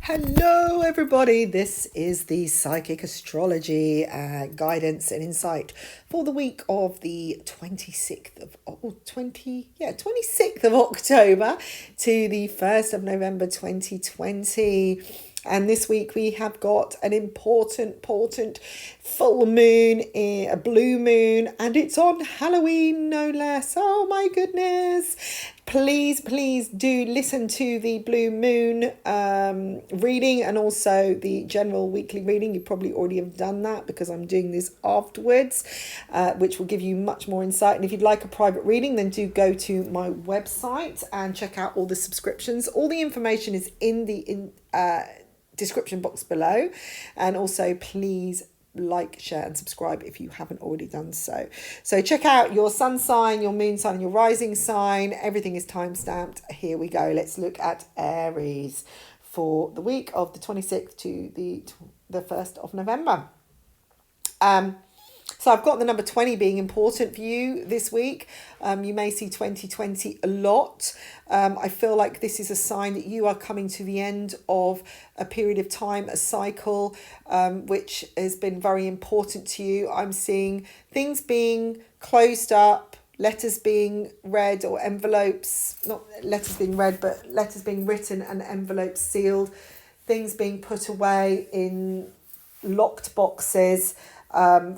Hello, everybody. This is the Psychic Astrology guidance and insight for the week of the 26th of 26th of October to the 1st of November 2020. And this week we have got an important full moon, a blue moon, and it's on Halloween, no less. Oh my goodness. Please do listen to the blue moon reading and also the general weekly reading. You probably already have done that because I'm doing this afterwards, which will give you much more insight. And if you'd like a private reading, then do go to my website and check out all the subscriptions. All the information is in the description box below, and also please like, share and subscribe if you haven't already done so. So check out your sun sign, your moon sign and your rising sign. Everything is time stamped. Here we go. Let's look at Aries for the week of the 26th to the 1st of November. So I've got the number 20 being important for you this week. You may see 2020 a lot. I feel like this is a sign that you are coming to the end of a period of time, a cycle, which has been very important to you. I'm seeing things being closed up, letters being read or envelopes, not letters being read, but letters being written and envelopes sealed, things being put away in locked boxes,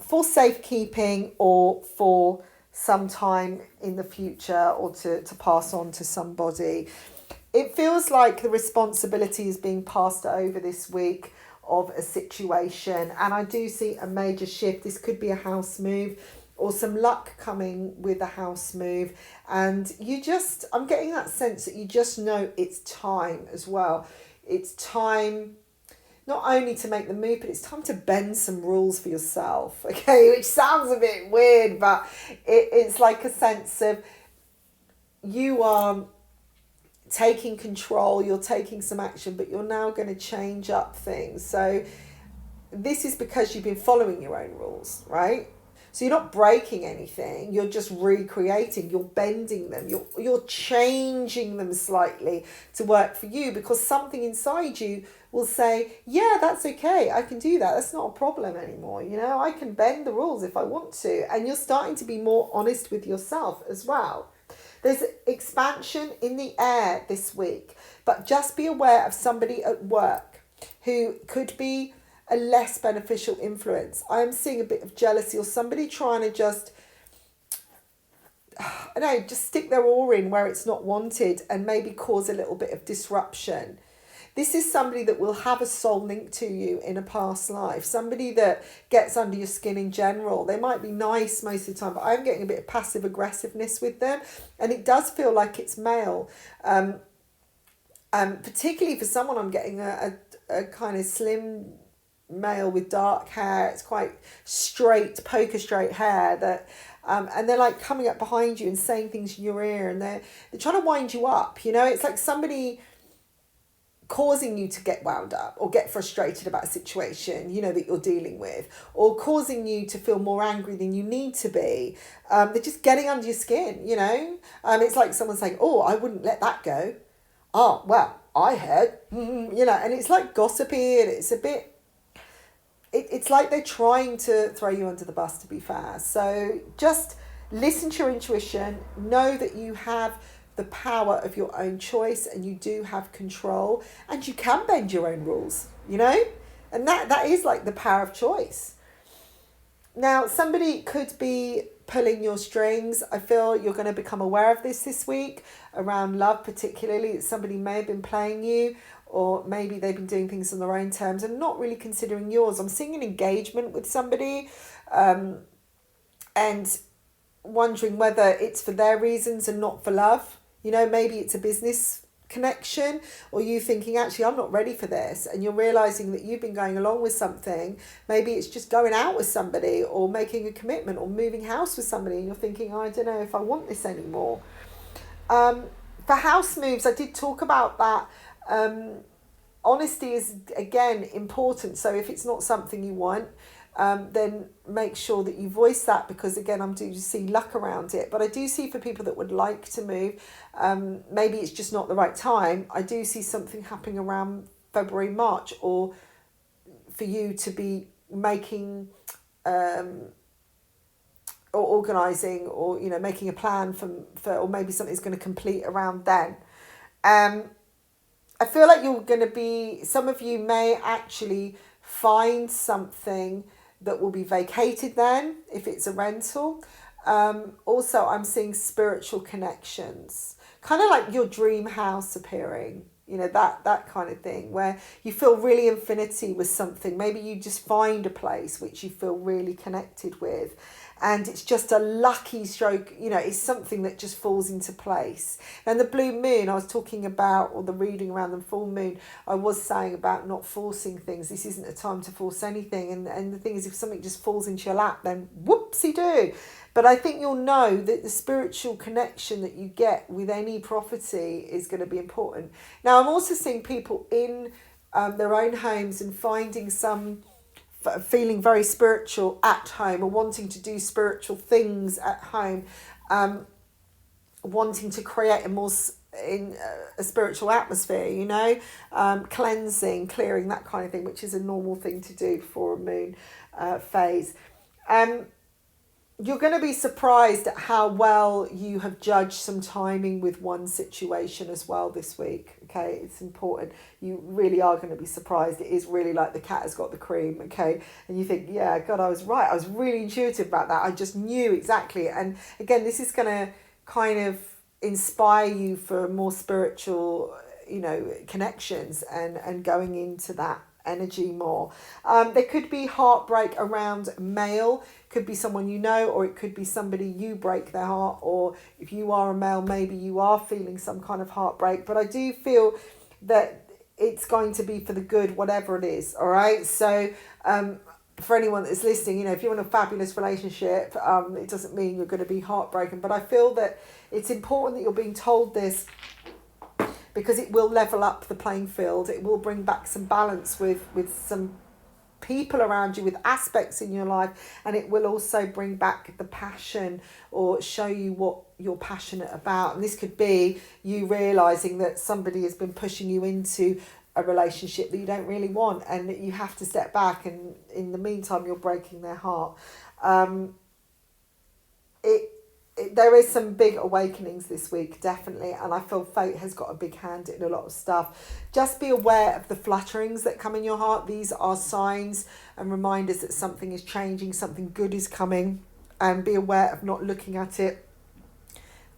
for safekeeping or for some time in the future, or to pass on to somebody. It feels like the responsibility is being passed over this week of a situation, and I do see a major shift. This could be a house move or some luck coming with a house move, and I'm getting that sense that you just know it's time as well. It's time not only to make the move, but it's time to bend some rules for yourself, okay? Which sounds a bit weird, but it's like a sense of you are taking control, you're taking some action, but you're now going to change up things. So this is because you've been following your own rules, right? So you're not breaking anything, you're just recreating, you're bending them, you're changing them slightly to work for you, because something inside you will say, yeah, that's okay, I can do that, that's not a problem anymore, I can bend the rules if I want to. And you're starting to be more honest with yourself as well. There's expansion in the air this week, but just be aware of somebody at work who could be a less beneficial influence. I'm seeing a bit of jealousy or somebody trying to just stick their oar in where it's not wanted and maybe cause a little bit of disruption. This is somebody that will have a soul link to you in a past life, somebody that gets under your skin in general. They might be nice most of the time, but I'm getting a bit of passive aggressiveness with them, and it does feel like it's male. Particularly for someone, I'm getting a kind of slim male with dark hair. It's quite straight, poker straight hair that and they're like coming up behind you and saying things in your ear, and they're trying to wind you up. It's like somebody causing you to get wound up or get frustrated about a situation that you're dealing with, or causing you to feel more angry than you need to be. They're just getting under your skin. It's like someone saying, oh, I wouldn't let that go. Oh, well, I heard, and it's like gossipy, and it's a bit, it's like they're trying to throw you under the bus, to be fair. So just listen to your intuition, know that you have the power of your own choice, and you do have control, and you can bend your own rules, and that is like the power of choice. Now, somebody could be pulling your strings. I feel you're going to become aware of this week around love, particularly. Somebody may have been playing you, or maybe they've been doing things on their own terms and not really considering yours. I'm seeing an engagement with somebody, and wondering whether it's for their reasons and not for love. Maybe it's a business connection, or you thinking, actually, I'm not ready for this, and you're realizing that you've been going along with something. Maybe it's just going out with somebody, or making a commitment, or moving house with somebody, and you're thinking, I don't know if I want this anymore. For house moves, I did talk about that. Honesty is, again, important. So if it's not something you want, then make sure that you voice that, because again, I do see luck around it. But I do see for people that would like to move, maybe it's just not the right time. I do see something happening around February, March, or for you to be making or organising, or making a plan for or maybe something's going to complete around then. I feel like you're going to be, some of you may actually find something that will be vacated then, if it's a rental. Also, I'm seeing spiritual connections, kind of like your dream house appearing, that kind of thing, where you feel really infinity with something. Maybe you just find a place which you feel really connected with, and it's just a lucky stroke, it's something that just falls into place. And the blue moon I was talking about, or the reading around the full moon, I was saying about not forcing things. This isn't a time to force anything. And the thing is, if something just falls into your lap, then whoopsie-doo. But I think you'll know that the spiritual connection that you get with any property is going to be important. Now, I'm also seeing people in their own homes and finding feeling very spiritual at home, or wanting to do spiritual things at home, wanting to create a spiritual atmosphere, cleansing, clearing, that kind of thing, which is a normal thing to do for a moon phase. You're going to be surprised at how well you have judged some timing with one situation as well this week. Okay, it's important. You really are going to be surprised. It is really like the cat has got the cream. Okay, and you think, yeah, God, I was right. I was really intuitive about that. I just knew exactly. And again, this is going to kind of inspire you for more spiritual, connections and going into that energy more. There could be heartbreak around male, could be someone or it could be somebody you break their heart, or if you are a male, maybe you are feeling some kind of heartbreak. But I do feel that it's going to be for the good, whatever it is. All right, so for anyone that's listening, if you're in a fabulous relationship, it doesn't mean you're going to be heartbroken, but I feel that it's important that you're being told this, because it will level up the playing field. It will bring back some balance with some people around you, with aspects in your life, and it will also bring back the passion, or show you what you're passionate about. And this could be you realising that somebody has been pushing you into a relationship that you don't really want, and that you have to step back, and in the meantime you're breaking their heart. There is some big awakenings this week, definitely, and I feel fate has got a big hand in a lot of stuff. Just be aware of the flutterings that come in your heart. These are signs and reminders that something is changing, something good is coming, and be aware of not looking at it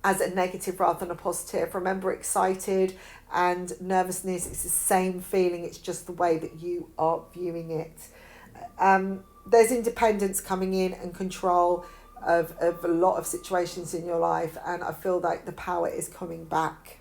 as a negative rather than a positive. Remember, excited and nervousness, it's the same feeling, it's just the way that you are viewing it. There's independence coming in and control of a lot of situations in your life, and I feel like the power is coming back.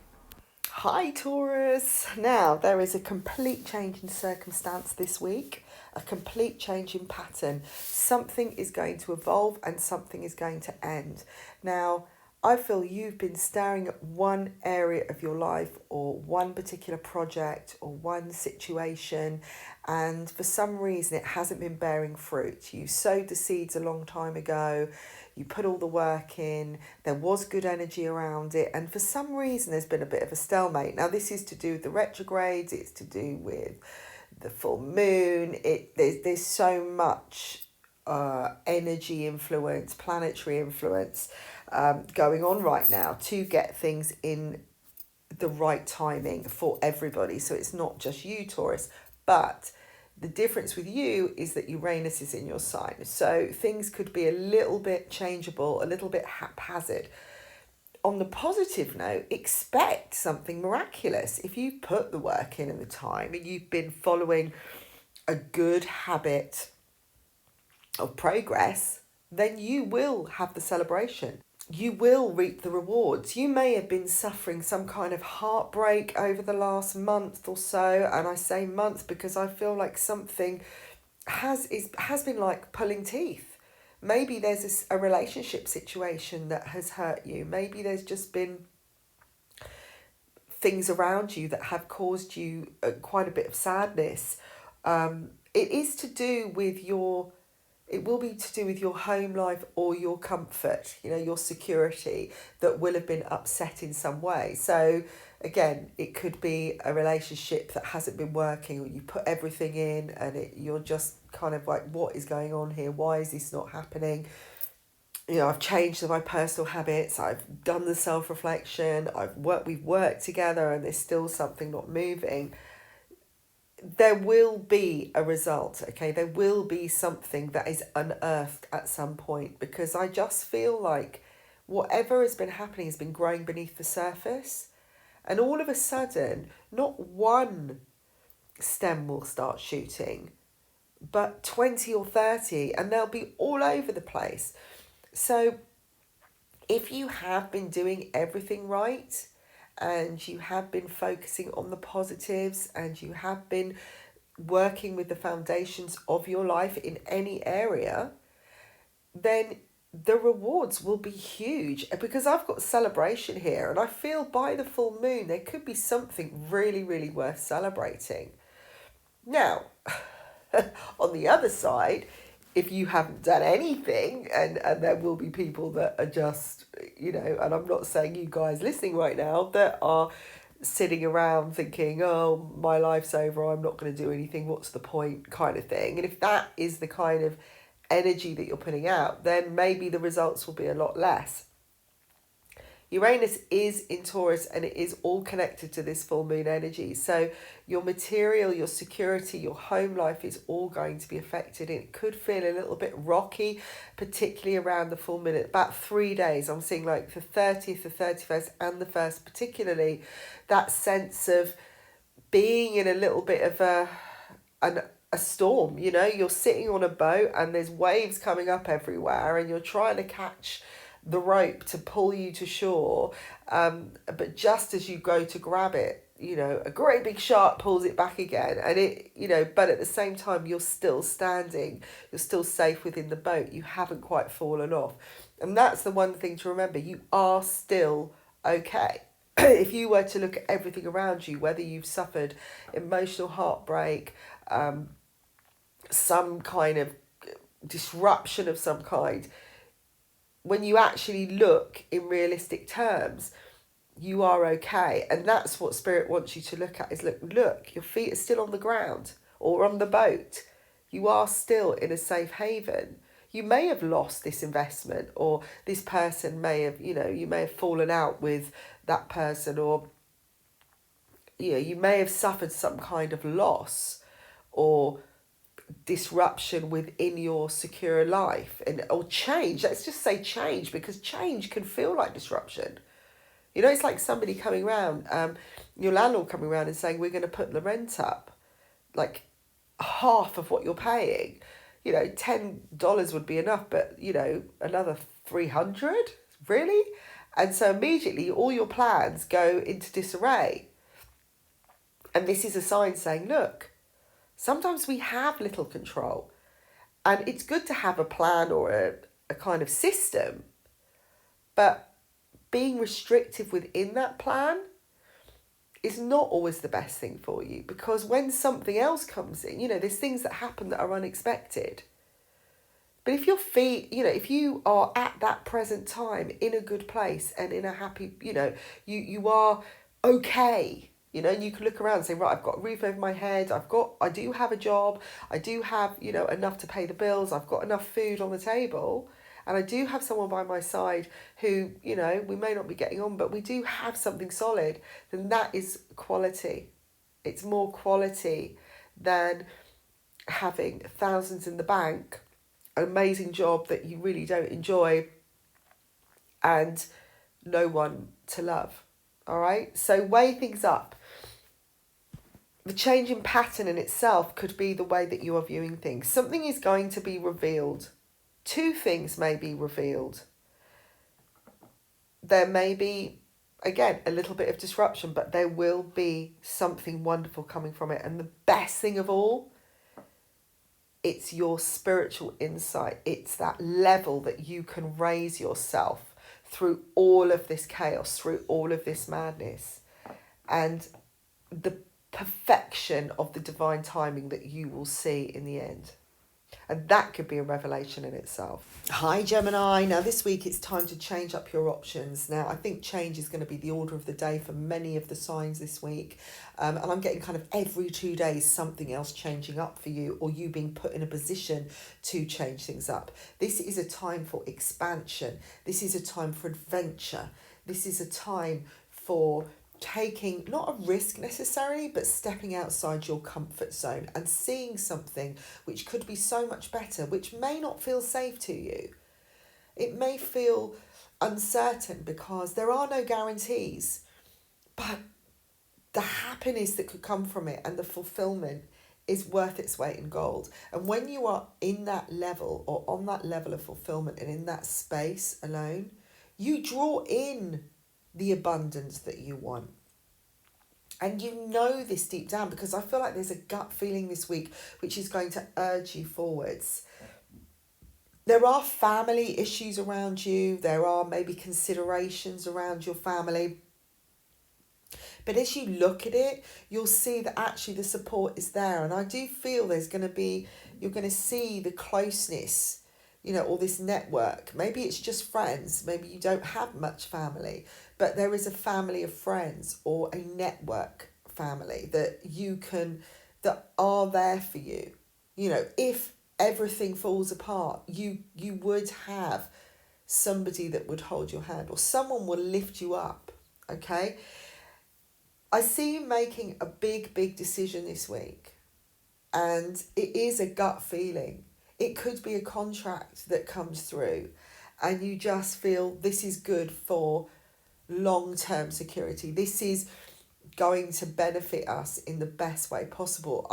Hi Taurus. Now, there is a complete change in circumstance this week, a complete change in pattern. Something is going to evolve and something is going to end. Now, I feel you've been staring at one area of your life, or one particular project, or one situation, and for some reason it hasn't been bearing fruit. You sowed the seeds a long time ago, you put all the work in, there was good energy around it, and for some reason there's been a bit of a stalemate. Now, this is to do with the retrogrades, it's to do with the full moon. There's so much energy influence, planetary influence going on right now to get things in the right timing for everybody. So it's not just you, Taurus, but the difference with you is that Uranus is in your sign. So things could be a little bit changeable, a little bit haphazard. On the positive note, expect something miraculous. If you put the work in and the time, and you've been following a good habit of progress, then you will have the celebration. You will reap the rewards. You may have been suffering some kind of heartbreak over the last month or so, and I say month because I feel like something has been like pulling teeth. Maybe there's a relationship situation that has hurt you. Maybe there's just been things around you that have caused you quite a bit of sadness. It is to do with it will be to do with your home life or your comfort, your security, that will have been upset in some way. So again, it could be a relationship that hasn't been working, or you put everything in and you're just kind of like, what is going on here? Why is this not happening? I've changed my personal habits. I've done the self-reflection. We've worked together, and there's still something not moving. There will be a result, okay? There will be something that is unearthed at some point, because I just feel like whatever has been happening has been growing beneath the surface. And all of a sudden, not one stem will start shooting, but 20 or 30, and they'll be all over the place. So if you have been doing everything right, and you have been focusing on the positives, and you have been working with the foundations of your life in any area, then the rewards will be huge, because I've got celebration here, and I feel by the full moon there could be something really, really worth celebrating. Now, on the other side, if you haven't done anything, and there will be people that are just, and I'm not saying you guys listening right now that are sitting around thinking, oh, my life's over, I'm not going to do anything, what's the point, kind of thing. And if that is the kind of energy that you're putting out, then maybe the results will be a lot less. Uranus is in Taurus, and it is all connected to this full moon energy. So your material, your security, your home life is all going to be affected. It could feel a little bit rocky, particularly around the full moon. About 3 days, I'm seeing like the 30th, the 31st and the 1st, particularly that sense of being in a little bit of a storm. You're sitting on a boat and there's waves coming up everywhere, and you're trying to catch the rope to pull you to shore, but just as you go to grab it, a great big shark pulls it back again, and but at the same time you're still standing, you're still safe within the boat, you haven't quite fallen off. And that's the one thing to remember: you are still okay. If you were to look at everything around you, whether you've suffered emotional heartbreak, some kind of disruption of some kind, when you actually look in realistic terms, you are okay. And that's what Spirit wants you to look at, is look, your feet are still on the ground or on the boat. You are still in a safe haven. You may have lost this investment, or this person may have, you may have fallen out with that person, or you may have suffered some kind of loss or disruption within your secure life, or change. Let's just say change, because change can feel like disruption. It's like somebody coming around, your landlord coming around and saying, we're going to put the rent up like half of what you're paying. $10 would be enough, but another 300, really? And so immediately all your plans go into disarray. And this is a sign saying, look, sometimes we have little control, and it's good to have a plan or a kind of system, but being restrictive within that plan is not always the best thing for you, because when something else comes in, there's things that happen that are unexpected. But if if you are at that present time in a good place and in a happy, you are okay. And you can look around and say, right, I've got a roof over my head, I do have a job, I do have, enough to pay the bills, I've got enough food on the table, and I do have someone by my side who, we may not be getting on, but we do have something solid, then that is quality. It's more quality than having thousands in the bank, an amazing job that you really don't enjoy, and no one to love. All right? So weigh things up. The change in pattern in itself could be the way that you are viewing things. Something is going to be revealed. 2 things may be revealed. There may be, again, a little bit of disruption, but there will be something wonderful coming from it. And the best thing of all, it's your spiritual insight. It's that level that you can raise yourself through all of this chaos, through all of this madness, and the perfection of the divine timing that you will see in the end. And that could be a revelation in itself. Hi, Gemini. Now, this week it's time to change up your options. Now, I think change is going to be the order of the day for many of the signs this week. And I'm getting kind of every 2 days something else changing up for you, or you being put in a position to change things up. This is a time for expansion. This is a time for adventure. This is a time for taking not a risk necessarily, but stepping outside your comfort zone and seeing something which could be so much better, which may not feel safe to you. It may feel uncertain because there are no guarantees, but the happiness that could come from it and the fulfillment is worth its weight in gold. And when you are in that level, or on that level of fulfillment and in that space alone, you draw in the abundance that you want. And you know this deep down, because I feel like there's a gut feeling this week which is going to urge you forwards. There are family issues around you. There are maybe considerations around your family. But as you look at it, you'll see that actually the support is there. And I do feel you're going to see the closeness, or this network. Maybe it's just friends. Maybe you don't have much family, but there is a family of friends or a network family that are there for you. If everything falls apart, you would have somebody that would hold your hand, or someone will lift you up. Okay. I see you making a big decision this week, and it is a gut feeling. It could be a contract that comes through and you just feel this is good for long-term security. This is going to benefit us in the best way possible.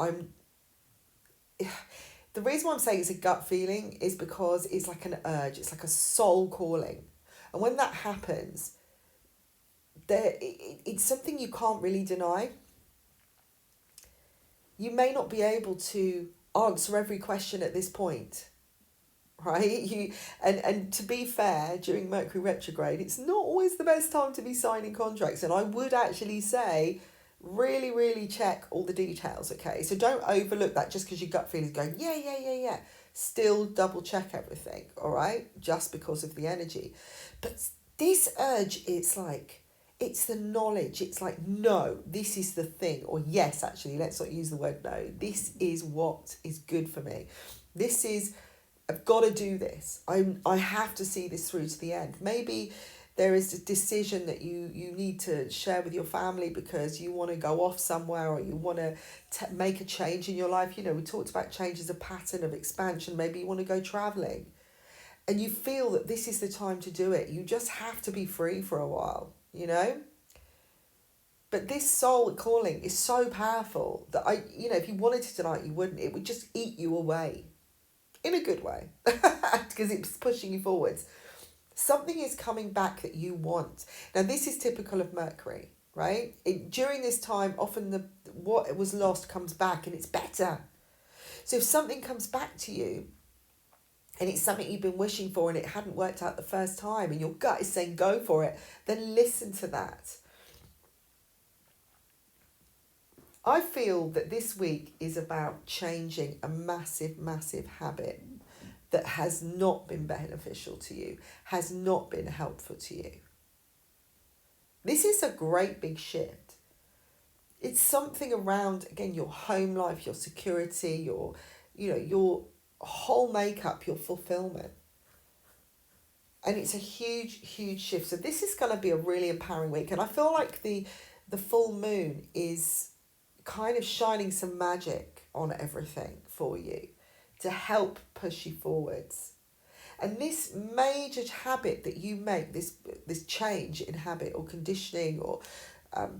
The reason why I'm saying it's a gut feeling is because it's like an urge. It's like a soul calling. And when that happens, it's something you can't really deny. You may not be able to answer every question at this point, right? And to be fair, during Mercury retrograde, it's not always the best time to be signing contracts. And I would actually say, really check all the details, okay? So don't overlook that just because your gut feeling is going, yeah. Still double check everything, all right? Just because of the energy. But this urge, it's the knowledge. It's like, no, this is the thing. Or yes, actually, let's not use the word no. This is what is good for me. I've got to do this. I have to see this through to the end. Maybe there is a decision that you need to share with your family because you want to go off somewhere, or you want to make a change in your life. We talked about change as a pattern of expansion. Maybe you want to go traveling and you feel that this is the time to do it. You just have to be free for a while. But this soul calling is so powerful that if you wanted to tonight, you wouldn't. It would just eat you away in a good way because it's pushing you forwards. Something is coming back that you want. Now, this is typical of Mercury, right? During this time, often what was lost comes back and it's better. So if something comes back to you and it's something you've been wishing for and it hadn't worked out the first time and your gut is saying go for it, then listen to that. I feel that this week is about changing a massive habit that has not been beneficial to you, has not been helpful to you. This is a great big shift. It's something around, again, your home life, your security, your whole makeup, your fulfillment. And it's a huge shift. So this is going to be a really empowering week. And I feel like the full moon is kind of shining some magic on everything for you to help push you forwards. And this major habit that you make, this change in habit or conditioning or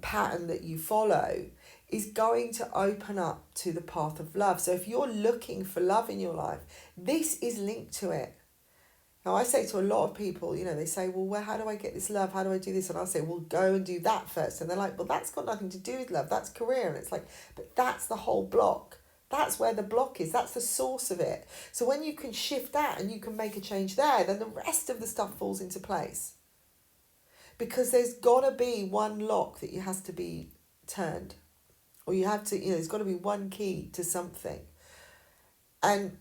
pattern that you follow, is going to open up to the path of love. So if you're looking for love in your life, this is linked to it. Now, I say to a lot of people, they say, well, how do I get this love? How do I do this? And I'll say, well, go and do that first. And they're like, well, that's got nothing to do with love. That's career. And it's like, but that's the whole block. That's where the block is. That's the source of it. So when you can shift that and you can make a change there, then the rest of the stuff falls into place. Because there's got to be one lock that has to be turned. Or you have to, there's got to be one key to something. And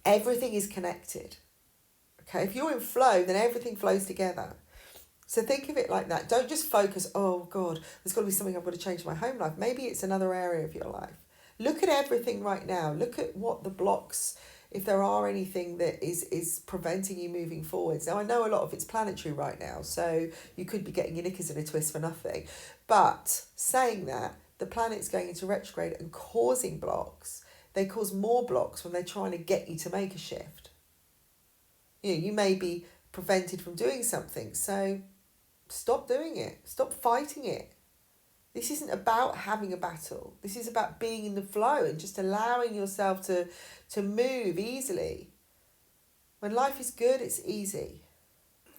Everything is connected. Okay, if you're in flow, then everything flows together. So think of it like that. Don't just focus, oh God, there's got to be something I've got to change in my home life. Maybe it's another area of your life. Look at everything right now. Look at what the blocks, if there are anything that is preventing you moving forwards. Now, I know a lot of it's planetary right now, so you could be getting your knickers in a twist for nothing. But saying that, the planet's going into retrograde and causing blocks. They cause more blocks when they're trying to get you to make a shift. You may be prevented from doing something, so stop doing it. Stop fighting it. This isn't about having a battle. This is about being in the flow and just allowing yourself to move easily. When life is good, it's easy.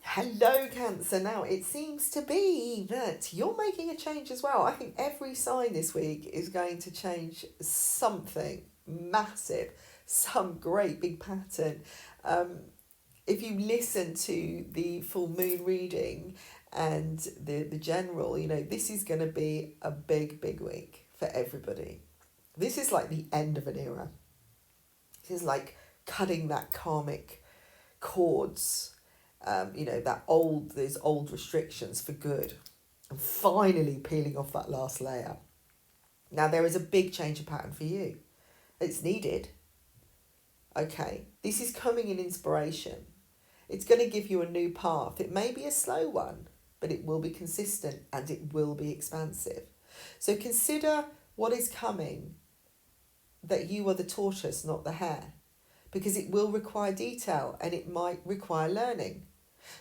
Hello, Cancer. Now, it seems to be that you're making a change as well. I think every sign this week is going to change something massive, some great big pattern. If you listen to the full moon reading and the general, this is going to be a big big for everybody. This is like the end of an era. This is like cutting that karmic cords, those old restrictions for good, and finally peeling off that last layer. Now, there is a big change of pattern for you. It's needed. Okay, this is coming in inspiration. It's going to give you a new path. It may be a slow one, but it will be consistent and it will be expansive. So consider what is coming, that you are the tortoise, not the hare, because it will require detail and it might require learning.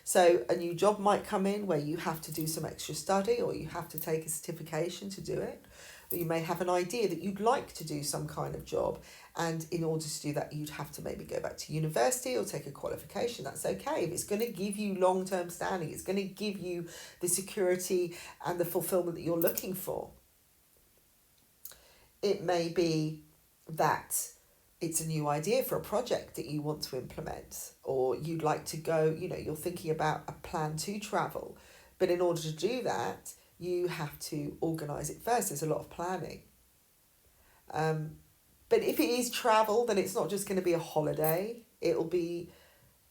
So a new job might come in where you have to do some extra study, or you have to take a certification to do it. Or you may have an idea that you'd like to do some kind of job, and in order to do that, you'd have to maybe go back to university or take a qualification. That's okay. If it's going to give you long-term standing, it's going to give you the security and the fulfillment that you're looking for. It may be that it's a new idea for a project that you want to implement, or you'd like to go, you're thinking about a plan to travel. But in order to do that, you have to organise it first. There's a lot of planning. But if it is travel, then it's not just going to be a holiday. It'll be,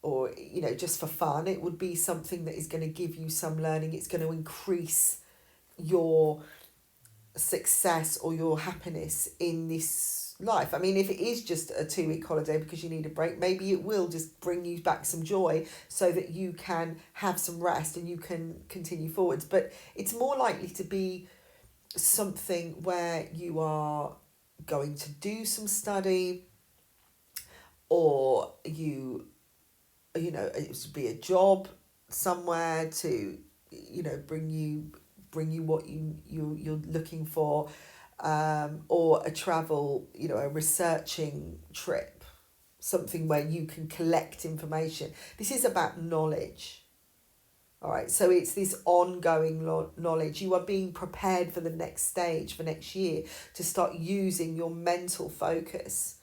or, just for fun. It would be something that is going to give you some learning. It's going to increase your success or your happiness in this life. I mean, if it is just a 2-week holiday because you need a break, maybe it will just bring you back some joy so that you can have some rest and you can continue forwards. But it's more likely to be something where you are going to do some study, or it would be a job somewhere to bring you what you're looking for, or a travel, a researching trip, something where you can collect information. This is about knowledge. All right, so it's this ongoing knowledge. You are being prepared for the next stage, for next year, to start using your mental focus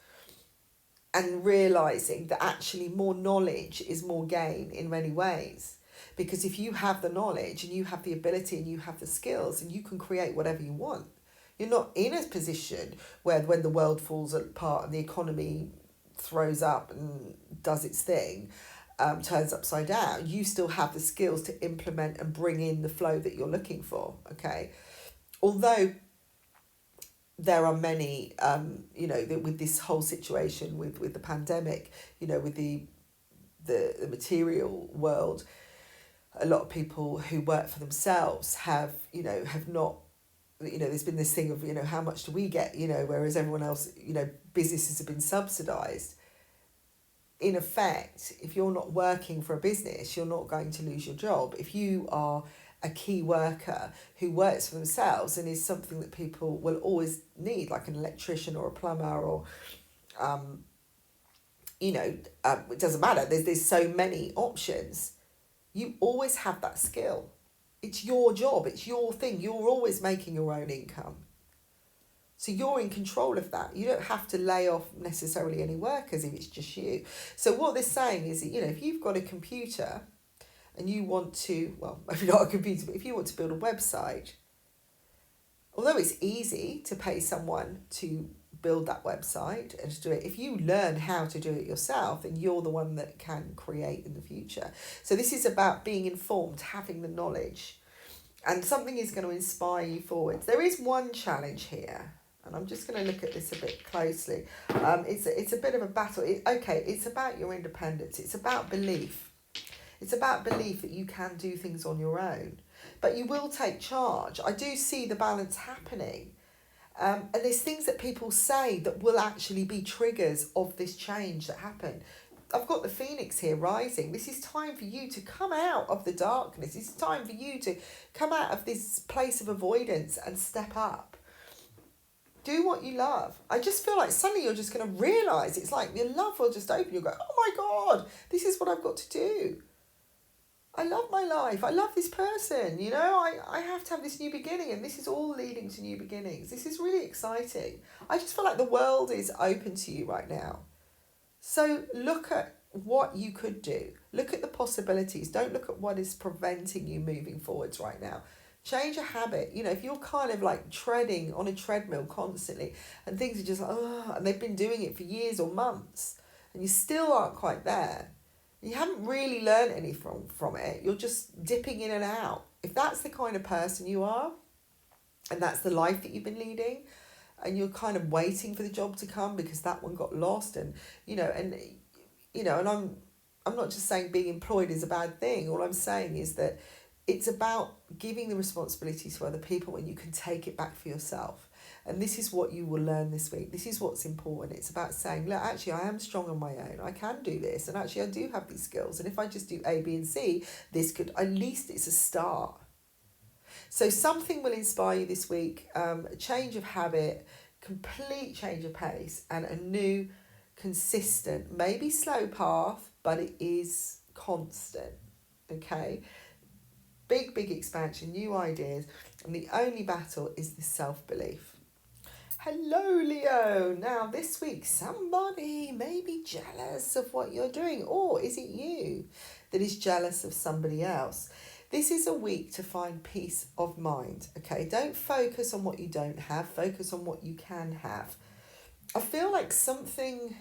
and realising that actually more knowledge is more gain in many ways. Because if you have the knowledge and you have the ability and you have the skills, and you can create whatever you want. You're not in a position where when the world falls apart and the economy throws up and does its thing, turns upside down, you still have the skills to implement and bring in the flow that you're looking for, okay? Although there are many, with this whole situation, with the pandemic, with the material world, a lot of people who work for themselves have not, there's been this thing of, how much do we get, whereas everyone else, businesses have been subsidised. In effect, if you're not working for a business, you're not going to lose your job. If you are a key worker who works for themselves and is something that people will always need, like an electrician or a plumber or, it doesn't matter. There's so many options. You always have that skill. It's your job. It's your thing. You're always making your own income. So you're in control of that. You don't have to lay off necessarily any workers if it's just you. So what they're saying is that, if you've got a computer and you want to, well, maybe not a computer, but if you want to build a website, although it's easy to pay someone to build that website and to do it. If you learn how to do it yourself, then you're the one that can create in the future. So this is about being informed, having the knowledge, and something is going to inspire you forwards. There is one challenge here, and I'm just going to look at this a bit closely. It's a bit of a battle. It's about your independence. It's about belief. It's about belief that you can do things on your own, but you will take charge. I do see the balance happening. And there's things that people say that will actually be triggers of this change that happen. I've got the Phoenix here rising. This is time for you to come out of the darkness. It's time for you to come out of this place of avoidance and step up. Do what you love. I just feel like suddenly you're just going to realise, it's like your love will just open. You'll go, oh my God, this is what I've got to do. I love my life. I love this person. You know, I have to have this new beginning, and this is all leading to new beginnings. This is really exciting. I just feel like the world is open to you right now. So look at what you could do. Look at the possibilities. Don't look at what is preventing you moving forwards right now. Change a habit. You know, if you're kind of like treading on a treadmill constantly and things are just like, oh, and they've been doing it for years or months and you still aren't quite there, you haven't really learned anything from it. You're just dipping in and out. If that's the kind of person you are, and that's the life that you've been leading, and you're kind of waiting for the job to come because that one got lost, and and I'm not just saying being employed is a bad thing. All I'm saying is that it's about giving the responsibility to other people when you can take it back for yourself. And this is what you will learn this week. This is what's important. It's about saying, look, actually, I am strong on my own. I can do this. And actually, I do have these skills. And if I just do A, B, and C, this could, at least it's a start. So something will inspire you this week. A change of habit, complete change of pace, and a new, consistent, maybe slow path, but it is constant. Okay? Big expansion, new ideas. And the only battle is the self-belief. Hello, Leo. Now, this week, somebody may be jealous of what you're doing, or is it you that is jealous of somebody else? This is a week to find peace of mind, okay? Don't focus on what you don't have. Focus on what you can have. I feel like something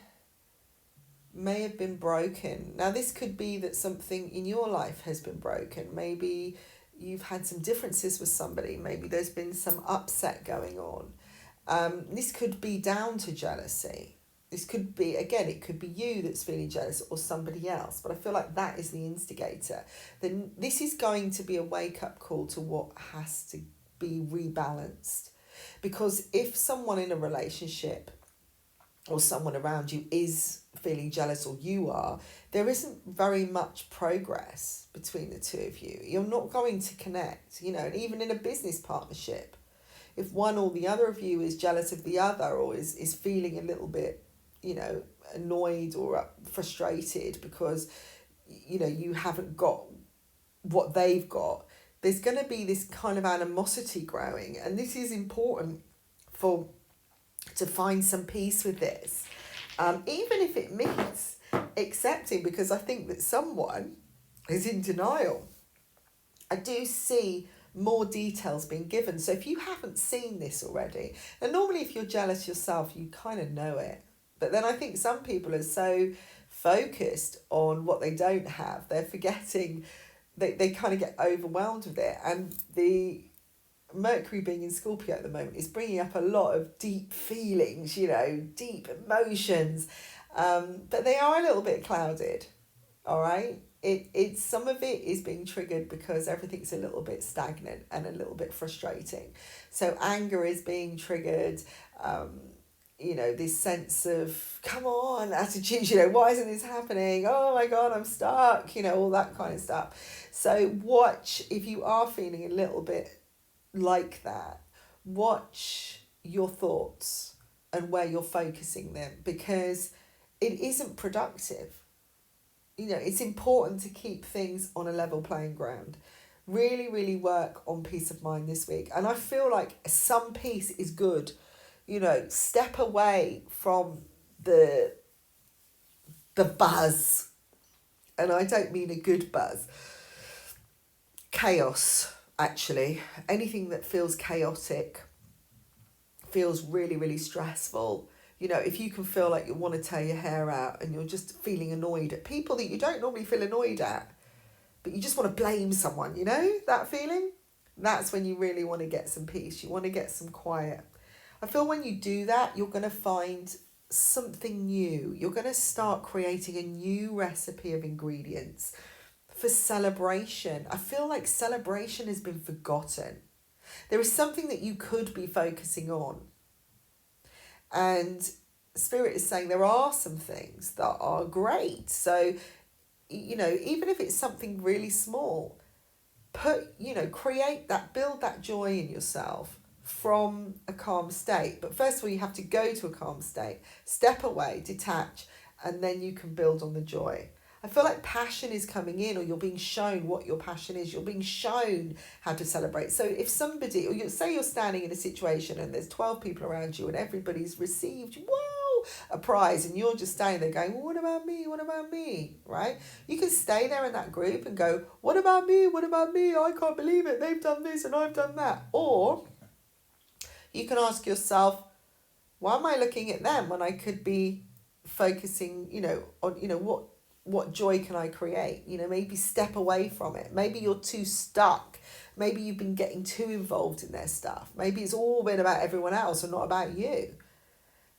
may have been broken. Now, this could be that something in your life has been broken. Maybe you've had some differences with somebody. Maybe there's been some upset going on. This could be down to jealousy. This could be, again, it could be you that's feeling jealous or somebody else, but I feel like that is the instigator. Then this is going to be a wake-up call to what has to be rebalanced. Because if someone in a relationship or someone around you is feeling jealous, or you are, there isn't very much progress between the two of you. You're not going to connect, and even in a business partnership, if one or the other of you is jealous of the other, or is feeling a little bit, annoyed or frustrated because, you haven't got what they've got, there's going to be this kind of animosity growing. And this is important to find some peace with this. Even if it means accepting, because I think that someone is in denial. I do see more details being given. So if you haven't seen this already, and normally if you're jealous yourself, you kind of know it. But then I think some people are so focused on what they don't have, they're forgetting, they kind of get overwhelmed with it. And the Mercury being in Scorpio at the moment is bringing up a lot of deep feelings, deep emotions. But they are a little bit clouded, all right? It's some of it is being triggered because everything's a little bit stagnant and a little bit frustrating. So anger is being triggered, this sense of, come on, attitude, why isn't this happening? Oh my God, I'm stuck, all that kind of stuff. So watch, if you are feeling a little bit like that, watch your thoughts and where you're focusing them, because it isn't productive. It's important to keep things on a level playing ground. Really, really work on peace of mind this week. And I feel like some peace is good. Step away from the buzz. And I don't mean a good buzz. Chaos, actually. Anything that feels chaotic, feels really, really stressful. if you can feel like you want to tear your hair out and you're just feeling annoyed at people that you don't normally feel annoyed at, but you just want to blame someone, that feeling? That's when you really want to get some peace. You want to get some quiet. I feel when you do that, you're going to find something new. You're going to start creating a new recipe of ingredients for celebration. I feel like celebration has been forgotten. There is something that you could be focusing on. And Spirit is saying there are some things that are great. So, even if it's something really small, create that, build that joy in yourself from a calm state. But first of all, you have to go to a calm state, step away, detach, and then you can build on the joy. I feel like passion is coming in, or you're being shown what your passion is. You're being shown how to celebrate. So if somebody, or say you're standing in a situation and there's 12 people around you and everybody's received, whoa, a prize, and you're just standing there going, well, what about me? What about me? Right? You can stay there in that group and go, what about me? What about me? I can't believe it. They've done this and I've done that. Or you can ask yourself, why am I looking at them when I could be focusing, on, what joy can I create? Maybe step away from it. Maybe you're too stuck. Maybe you've been getting too involved in their stuff. Maybe it's all been about everyone else and not about you.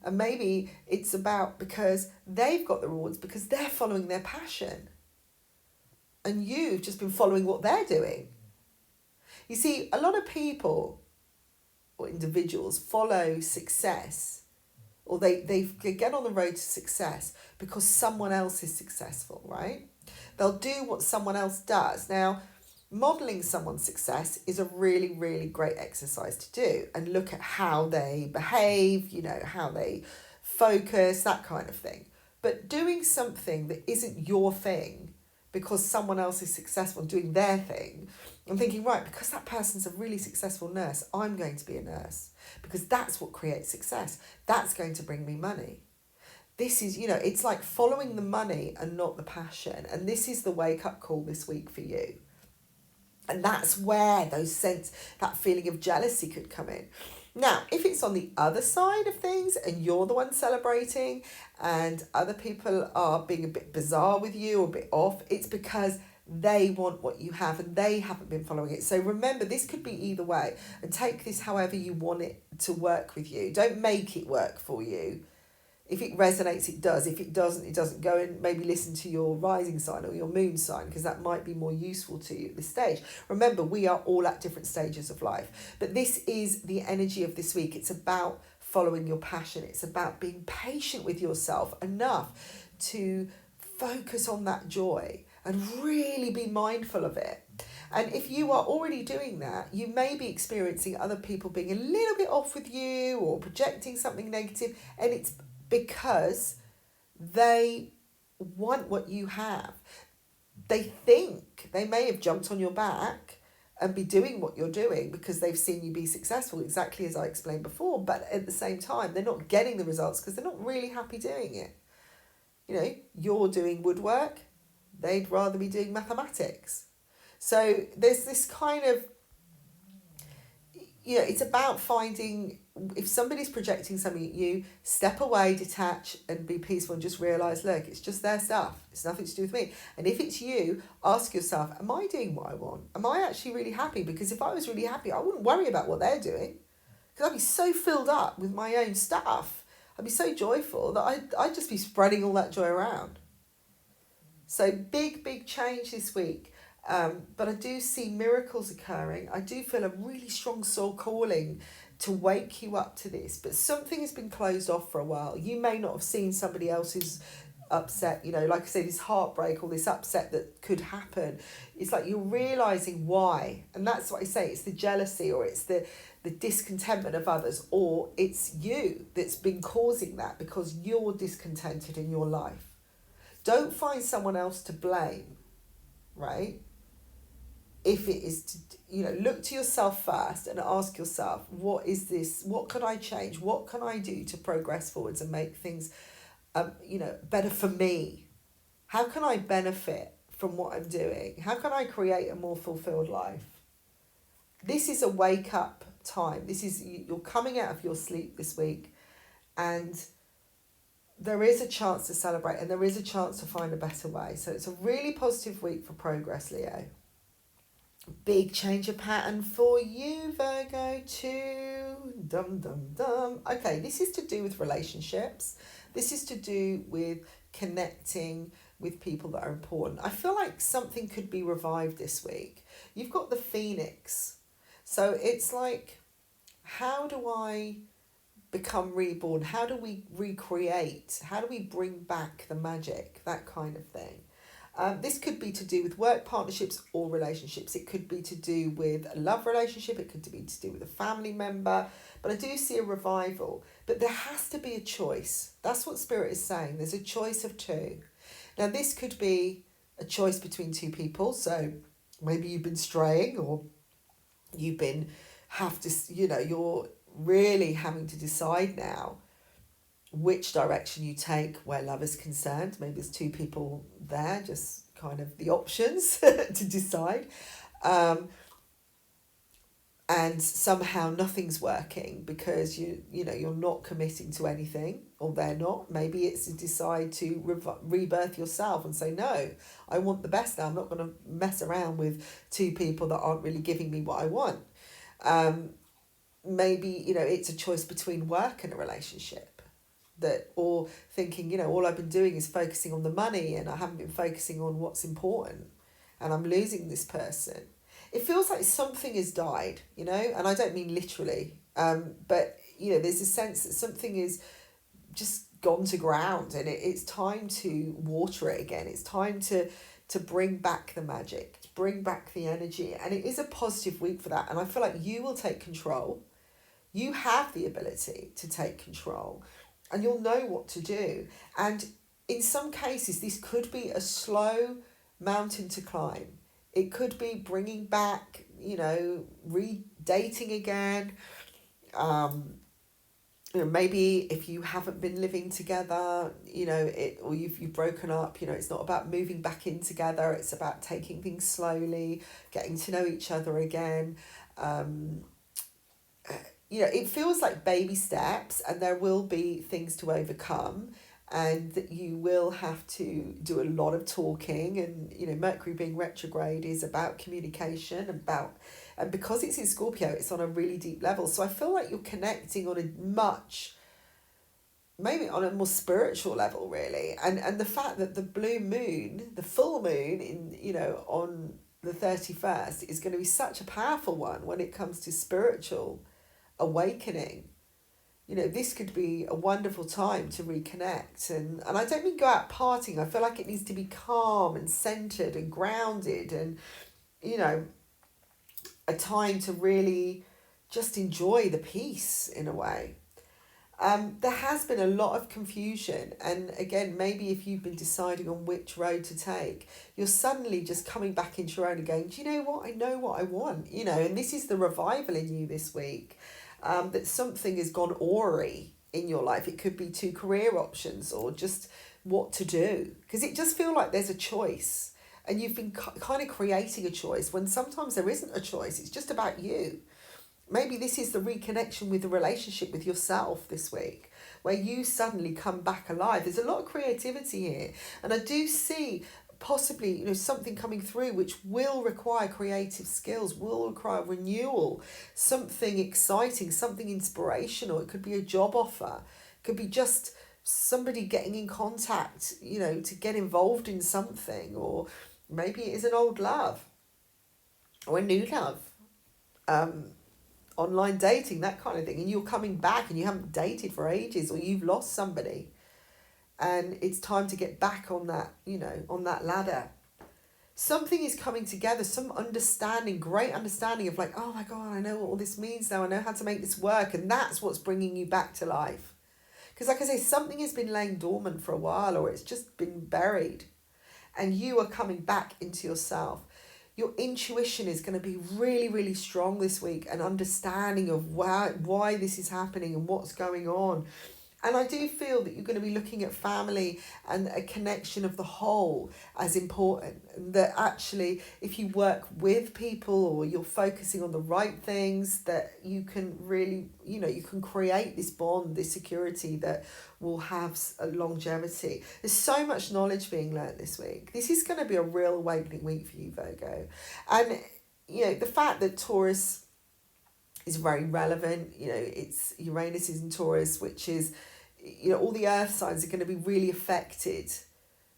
And maybe it's about because they've got the rewards because they're following their passion. And you've just been following what they're doing. You see, a lot of people or individuals follow success, or they get on the road to success because someone else is successful, right? They'll do what someone else does. Now, modeling someone's success is a really, really great exercise to do and look at how they behave, how they focus, that kind of thing. But doing something that isn't your thing because someone else is successful and doing their thing, I'm thinking, right, because that person's a really successful nurse, I'm going to be a nurse because that's what creates success. That's going to bring me money. This is, it's like following the money and not the passion. And this is the wake-up call this week for you. And that's where that feeling of jealousy could come in. Now, if it's on the other side of things and you're the one celebrating and other people are being a bit bizarre with you or a bit off, it's because they want what you have and they haven't been following it. So remember, this could be either way, and take this however you want it to work with you. Don't make it work for you. If it resonates, it does. If it doesn't, it doesn't. Go and maybe listen to your rising sign or your moon sign, because that might be more useful to you at this stage. Remember, we are all at different stages of life. But this is the energy of this week. It's about following your passion. It's about being patient with yourself enough to focus on that joy and really be mindful of it. And if you are already doing that, you may be experiencing other people being a little bit off with you or projecting something negative, and it's because they want what you have. They think they may have jumped on your back and be doing what you're doing because they've seen you be successful, exactly as I explained before, but at the same time, they're not getting the results because they're not really happy doing it. You're doing woodwork, they'd rather be doing mathematics. So there's this kind of, it's about finding, if somebody's projecting something at you, step away, detach, and be peaceful and just realise, look, it's just their stuff. It's nothing to do with me. And if it's you, ask yourself, am I doing what I want? Am I actually really happy? Because if I was really happy, I wouldn't worry about what they're doing. Because I'd be so filled up with my own stuff. I'd be so joyful that I'd just be spreading all that joy around. So big change this week. But I do see miracles occurring. I do feel a really strong soul calling to wake you up to this. But something has been closed off for a while. You may not have seen somebody else's upset, like I say, this heartbreak or this upset that could happen. It's like you're realising why. And that's what I say. It's the jealousy, or it's the discontentment of others, or it's you that's been causing that because you're discontented in your life. Don't find someone else to blame, right? If it is to, look to yourself first and ask yourself, what is this? What can I change? What can I do to progress forwards and make things, better for me? How can I benefit from what I'm doing? How can I create a more fulfilled life? This is a wake up time. You're coming out of your sleep this week, and there is a chance to celebrate and there is a chance to find a better way. So it's a really positive week for progress, Leo. Big change of pattern for you, Virgo, too. Dum, dum, dum. Okay, this is to do with relationships. This is to do with connecting with people that are important. I feel like something could be revived this week. You've got the Phoenix. So it's like, how do I become reborn? How do we recreate? How do we bring back the magic? That kind of thing. This could be to do with work partnerships or relationships. It could be to do with a love relationship. It could be to do with a family member. But I do see a revival. But there has to be a choice. That's what Spirit is saying. There's a choice of two. Now, this could be a choice between two people. So maybe you've been straying, or you've been you're really having to decide now which direction you take where love is concerned. Maybe there's two people there, just kind of the options to decide. And somehow nothing's working because you're not committing to anything, or they're not. Maybe it's to decide to rebirth yourself and say, no, I want the best now. I'm not going to mess around with two people that aren't really giving me what I want. Maybe, it's a choice between work and a relationship. Or thinking, all I've been doing is focusing on the money and I haven't been focusing on what's important, and I'm losing this person. It feels like something has died, and I don't mean literally, but there's a sense that something is just gone to ground, and it's time to water it again. It's time to bring back the magic, to bring back the energy, and it is a positive week for that. And I feel like you will take control. You have the ability to take control. And you'll know what to do. And in some cases, this could be a slow mountain to climb. It could be bringing back, dating again. Maybe if you haven't been living together, or you've broken up, it's not about moving back in together. It's about taking things slowly, getting to know each other again. It feels like baby steps, and there will be things to overcome, and that you will have to do a lot of talking. And, Mercury being retrograde is about communication, and because it's in Scorpio, it's on a really deep level. So I feel like you're connecting on maybe on a more spiritual level, really. And the fact that the blue moon, the full moon on the 31st is going to be such a powerful one when it comes to spiritual awakening. This could be a wonderful time to reconnect, and I don't mean go out partying. I feel like it needs to be calm and centered and grounded, and a time to really just enjoy the peace in a way. There has been a lot of confusion, and again, maybe if you've been deciding on which road to take, you're suddenly just coming back into your own and going, do you know what? I know what I want, and this is the revival in you this week. That something has gone awry in your life. It could be two career options, or just what to do, because it just feels like there's a choice, and you've been kind of creating a choice when sometimes there isn't a choice. It's just about you. Maybe this is the reconnection with the relationship with yourself this week, where you suddenly come back alive. There's a lot of creativity here, and I do see possibly something coming through which will require creative skills, will require renewal, something exciting, something inspirational. It could be a job offer, it could be just somebody getting in contact, to get involved in something, or maybe it is an old love or a new love, online dating, that kind of thing, and you're coming back and you haven't dated for ages, or you've lost somebody. And it's time to get back on that, on that ladder. Something is coming together, some understanding, great understanding of like, oh my God, I know what all this means now. I know how to make this work. And that's what's bringing you back to life. Because like I say, something has been laying dormant for a while, or it's just been buried. And you are coming back into yourself. Your intuition is going to be really, really strong this week, and understanding of why this is happening and what's going on. And I do feel that you're going to be looking at family and a connection of the whole as important. And that actually, if you work with people or you're focusing on the right things, that you can really, you can create this bond, this security that will have a longevity. There's so much knowledge being learnt this week. This is going to be a real awakening week for you, Virgo. And, the fact that Taurus is very relevant, it's Uranus is in Taurus, which is, all the earth signs are going to be really affected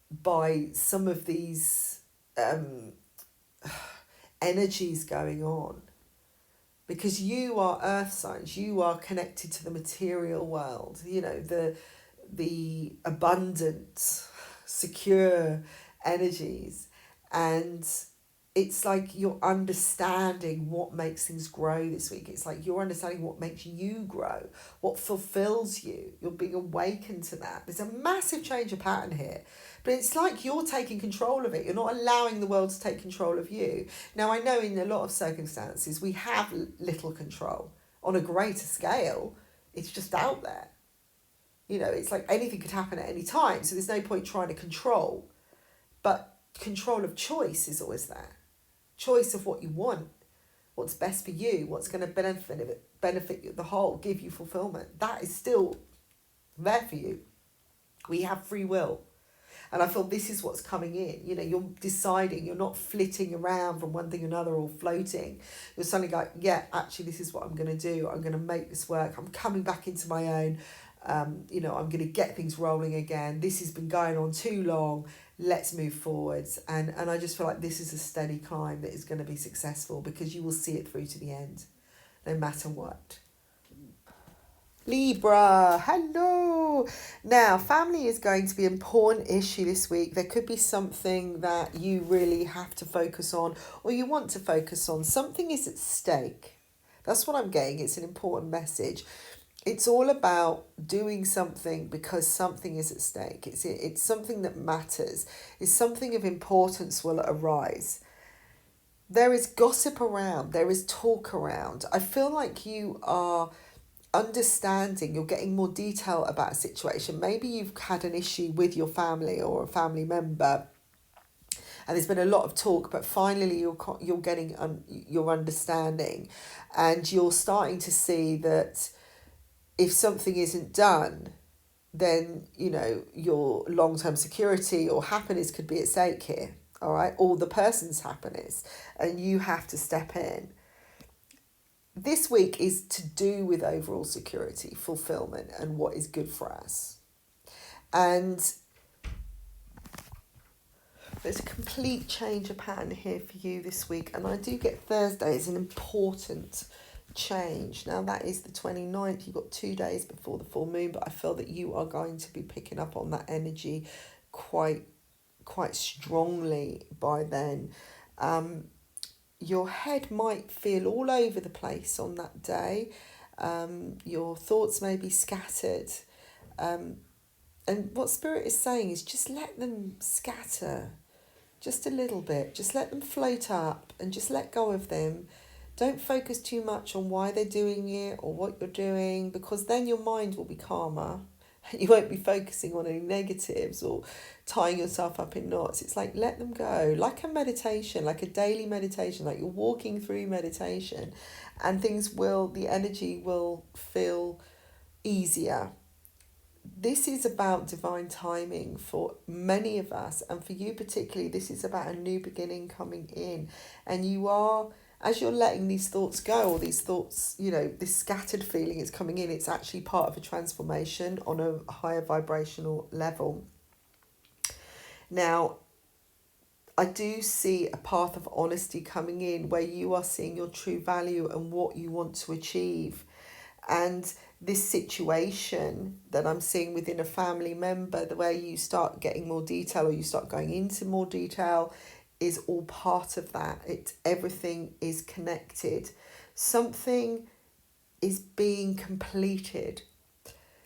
by some of these energies going on. Because you are earth signs, you are connected to the material world, the abundant, secure energies. And it's like you're understanding what makes things grow this week. It's like you're understanding what makes you grow, what fulfills you. You're being awakened to that. There's a massive change of pattern here. But it's like you're taking control of it. You're not allowing the world to take control of you. Now, I know in a lot of circumstances we have little control. On a greater scale, it's just out there. It's like anything could happen at any time. So there's no point trying to control. But control of choice is always there. Choice of what you want, what's best for you, what's going to benefit the whole, give you fulfillment. That is still there for you. We have free will. And I feel this is what's coming in. You're deciding, you're not flitting around from one thing to another or floating. You're suddenly like, yeah, actually, this is what I'm going to do. I'm going to make this work. I'm coming back into my own. I'm going to get things rolling again. This has been going on too long. Let's move forwards. And I just feel like this is a steady climb that is going to be successful because you will see it through to the end, no matter what. Libra, hello. Now, family is going to be an important issue this week. There could be something that you really have to focus on or you want to focus on. Something is at stake. That's what I'm getting. It's an important message. It's all about doing something because something is at stake. It's something that matters. It's something of importance will arise. There is gossip around. There is talk around. I feel like you are understanding, you're getting more detail about a situation. Maybe you've had an issue with your family or a family member and there's been a lot of talk, but finally you're getting your understanding and you're starting to see that if something isn't done, then, your long-term security or happiness could be at stake here, all right? Or the person's happiness, and you have to step in. This week is to do with overall security, fulfillment, and what is good for us. And there's a complete change of pattern here for you this week. And I do get Thursday as an important change. Now, that is the 29th. You've got 2 days before the full moon, but I feel that you are going to be picking up on that energy quite strongly by then. Your head might feel all over the place on that day. Your thoughts may be scattered. And what Spirit is saying is just let them scatter just a little bit. Just let them float up and just let go of them. Don't focus too much on why they're doing it or what you're doing, because then your mind will be calmer. You won't be focusing on any negatives or tying yourself up in knots. It's like, let them go. Like a meditation, like a daily meditation, like you're walking through meditation, and the energy will feel easier. This is about divine timing for many of us, and for you particularly, this is about a new beginning coming in. And you are, as you're letting these thoughts go, or these thoughts, this scattered feeling is coming in, it's actually part of a transformation on a higher vibrational level. Now, I do see a path of honesty coming in where you are seeing your true value and what you want to achieve. And this situation that I'm seeing within a family member, the way you start getting more detail or you start going into more detail, is all part of that. Everything is connected. Something is being completed.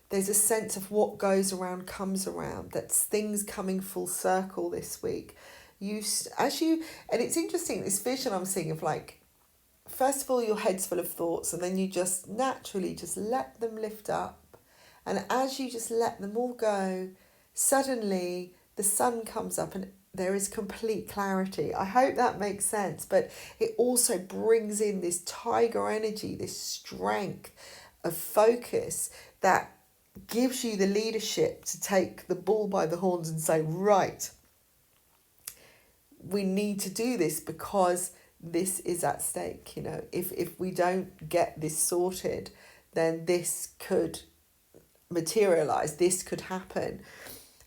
There's a sense of what goes around comes around. That's things coming full circle this week. And it's interesting, this vision I'm seeing of like, first of all, your head's full of thoughts, and then you just naturally just let them lift up And as you just let them all go, suddenly the sun comes up and there is complete clarity. I hope that makes sense. But it also brings in this tiger energy, this strength of focus that gives you the leadership to take the bull by the horns and say, right, we need to do this because this is at stake. You know, if we don't get this sorted, then this could materialize, this could happen.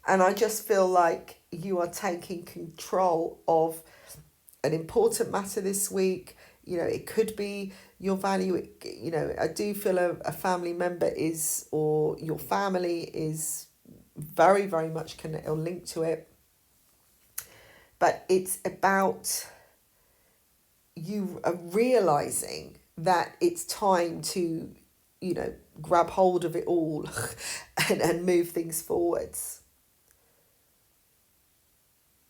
And I just feel like you are taking control of an important matter this week. You know, it could be your value. You know, I do feel a family member is, or your family is very, very much or linked to it. But it's about you realizing that it's time to, you know, grab hold of it all and move things forwards.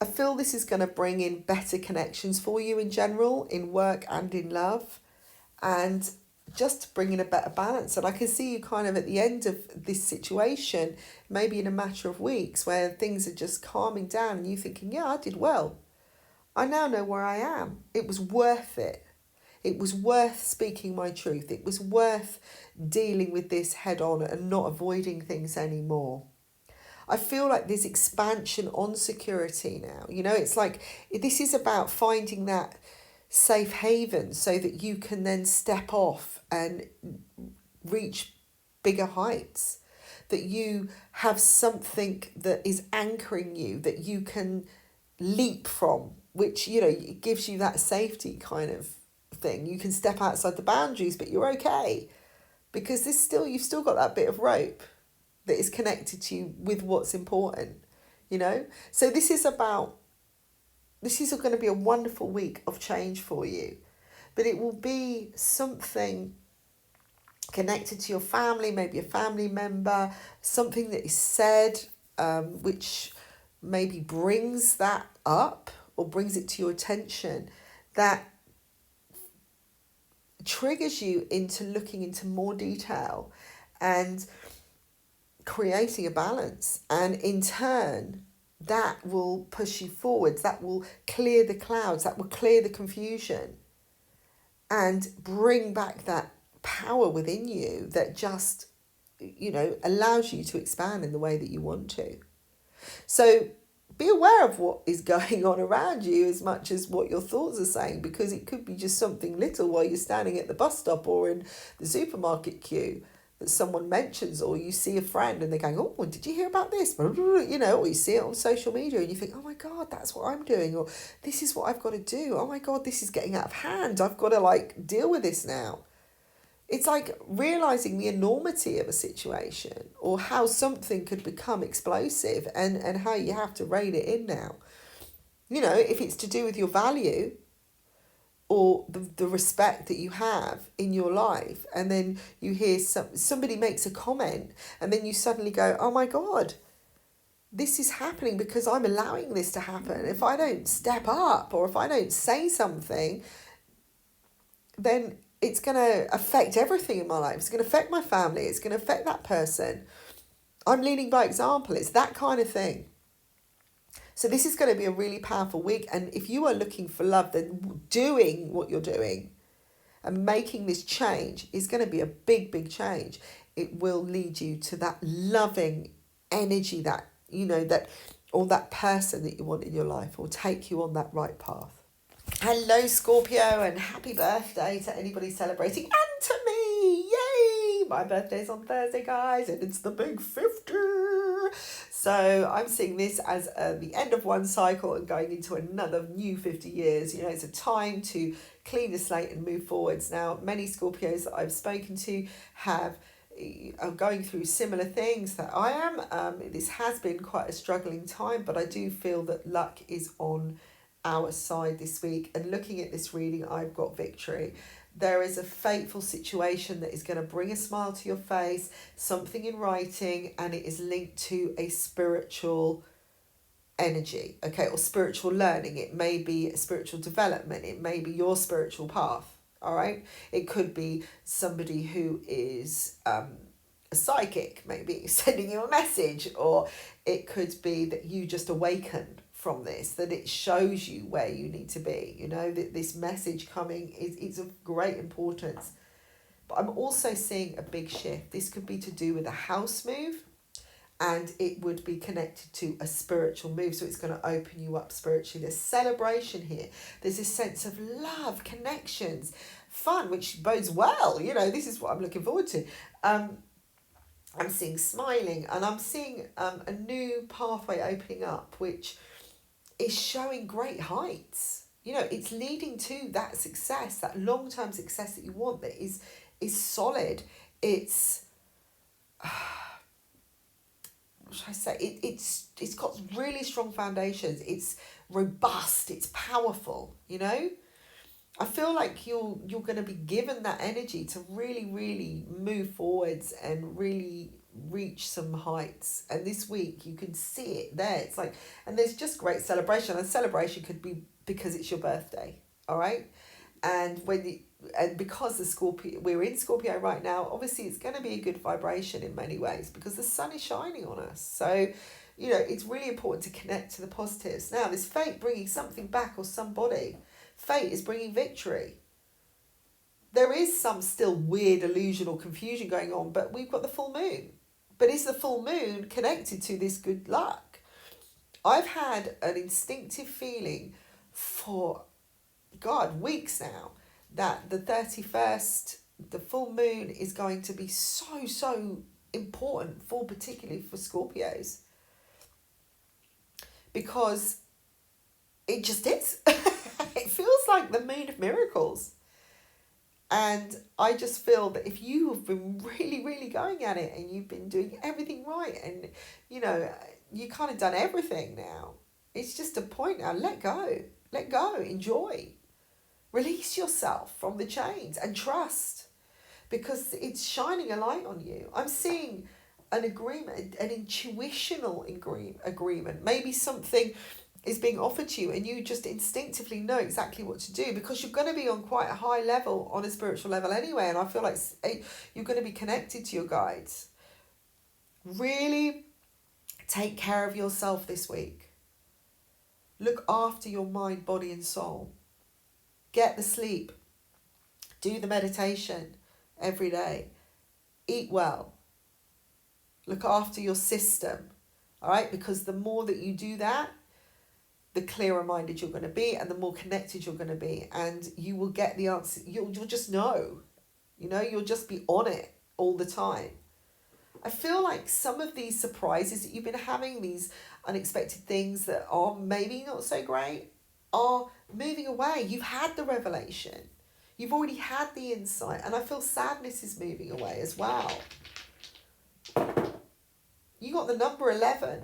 I feel this is going to bring in better connections for you in general, in work and in love, and just bring in a better balance. And I can see you kind of at the end of this situation, maybe in a matter of weeks, where things are just calming down and you thinking, yeah, I did well. I now know where I am. It was worth it. It was worth speaking my truth. It was worth dealing with this head on and not avoiding things anymore. I feel like there's expansion on security now. You know, it's like this is about finding that safe haven so that you can then step off and reach bigger heights. That you have something that is anchoring you, that you can leap from, which, you know, it gives you that safety kind of thing. You can step outside the boundaries, but you're okay because you've still got that bit of rope that is connected to you with what's important, you know? So this is going to be a wonderful week of change for you, but it will be something connected to your family, maybe a family member, something that is said, which maybe brings that up or brings it to your attention, that triggers you into looking into more detail and creating a balance. And in turn, that will push you forwards, that will clear the clouds, that will clear the confusion and bring back that power within you that just, you know, allows you to expand in the way that you want to. So be aware of what is going on around you as much as what your thoughts are saying, because it could be just something little while you're standing at the bus stop or in the supermarket queue that someone mentions, or you see a friend and they're going, oh, did you hear about this? You know, or you see it on social media and you think, oh my God, that's what I'm doing, or this is what I've got to do. Oh my God, this is getting out of hand. I've got to like deal with this now. It's like realizing the enormity of a situation or how something could become explosive and how you have to rein it in now. You know, if it's to do with your value or the respect that you have in your life, and then you hear somebody makes a comment and then you suddenly go, oh my God, this is happening because I'm allowing this to happen. If I don't step up or if I don't say something, then it's going to affect everything in my life. It's going to affect my family. It's going to affect that person. I'm leading by example. It's that kind of thing. So this is going to be a really powerful week. And if you are looking for love, then doing what you're doing and making this change is going to be a big, big change. It will lead you to that loving energy that, you know, that, or that person that you want in your life, or take you on that right path. Hello, Scorpio, and happy birthday to anybody celebrating, and to me. Yay! My birthday's on Thursday, guys, and it's the big 50. So I'm seeing this as the end of one cycle and going into another new 50 years. You know, it's a time to clean the slate and move forwards. Now, many Scorpios that I've spoken to are going through similar things that I am. This has been quite a struggling time, but I do feel that luck is on our side this week. And looking at this reading, I've got victory. There is a fateful situation that is going to bring a smile to your face, something in writing, and it is linked to a spiritual energy, okay, or spiritual learning. It may be a spiritual development. It may be your spiritual path, all right? It could be somebody who is a psychic maybe sending you a message, or it could be that you just awaken from this, that it shows you where you need to be. You know, that this message coming is of great importance. But I'm also seeing a big shift. This could be to do with a house move, and it would be connected to a spiritual move. So it's going to open you up spiritually. There's celebration here. There's this sense of love, connections, fun, which bodes well. You know, this is what I'm looking forward to. I'm seeing smiling, and I'm seeing a new pathway opening up, which is showing great heights. You know, it's leading to that success, that long-term success that you want, that is solid. It's what should I say? It's got really strong foundations. It's robust. It's powerful. You know, I feel like you're going to be given that energy to really, really move forwards and really reach some heights. And this week you can see it there. It's like, and there's just great celebration. And celebration could be because it's your birthday. All right, and because the Scorpio, we're in Scorpio right now, obviously it's going to be a good vibration in many ways because the sun is shining on us. So, you know, it's really important to connect to the positives. Now, this fate bringing something back or somebody, fate is bringing victory. There is some still weird illusion or confusion going on, but we've got the full moon. But is the full moon connected to this good luck? I've had an instinctive feeling for, God, weeks now, that the 31st, the full moon, is going to be so important for, particularly for Scorpios, because it just is. It feels like the moon of miracles. And I just feel that if you have been really, really going at it and you've been doing everything right and, you know, you kind of done everything now, it's just a point now. Let go, enjoy. Release yourself from the chains and trust, because it's shining a light on you. I'm seeing an agreement, an intuitional agreement. Maybe something is being offered to you and you just instinctively know exactly what to do, because you're going to be on quite a high level, on a spiritual level anyway. And I feel like you're going to be connected to your guides. Really take care of yourself this week. Look after your mind, body and soul. Get the sleep. Do the meditation every day. Eat well. Look after your system. All right? Because the more that you do that, the clearer minded you're going to be and the more connected you're going to be. And you will get the answer. You'll just know. You know, you'll just be on it all the time. I feel like some of these surprises that you've been having, these unexpected things that are maybe not so great, are moving away. You've had the revelation. You've already had the insight. And I feel sadness is moving away as well. You got the number 11,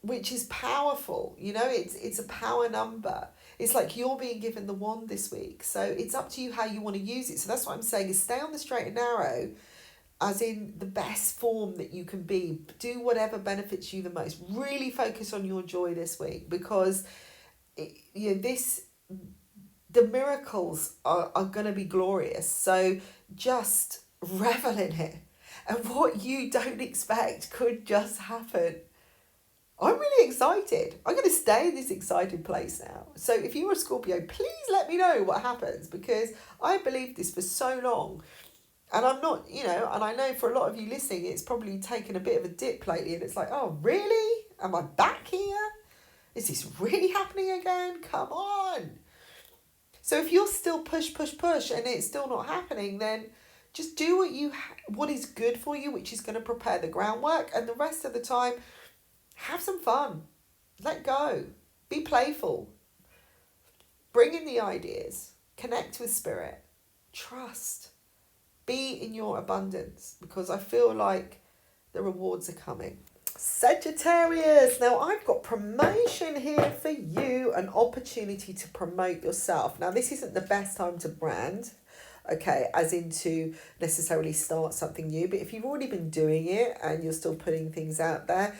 which is powerful. You know, it's a power number. It's like you're being given the wand this week. So it's up to you how you want to use it. So that's what I'm saying, is stay on the straight and narrow, as in the best form that you can be. Do whatever benefits you the most. Really focus on your joy this week, because the miracles are going to be glorious. So just revel in it. And what you don't expect could just happen. I'm really excited. I'm going to stay in this excited place now. So if you're a Scorpio, please let me know what happens, because I believed this for so long. And I'm not, you know, and I know for a lot of you listening, it's probably taken a bit of a dip lately. And it's like, oh, really? Am I back here? Is this really happening again? Come on. So if you're still push, and it's still not happening, then just do what is good for you, which is going to prepare the groundwork. And the rest of the time, have some fun. Let go. Be playful. Bring in the ideas. Connect with spirit. Trust. Be in your abundance, because I feel like the rewards are coming. Sagittarius. Now I've got promotion here for you, an opportunity to promote yourself. Now this isn't the best time to brand, okay, as in to necessarily start something new, but if you've already been doing it and you're still putting things out there,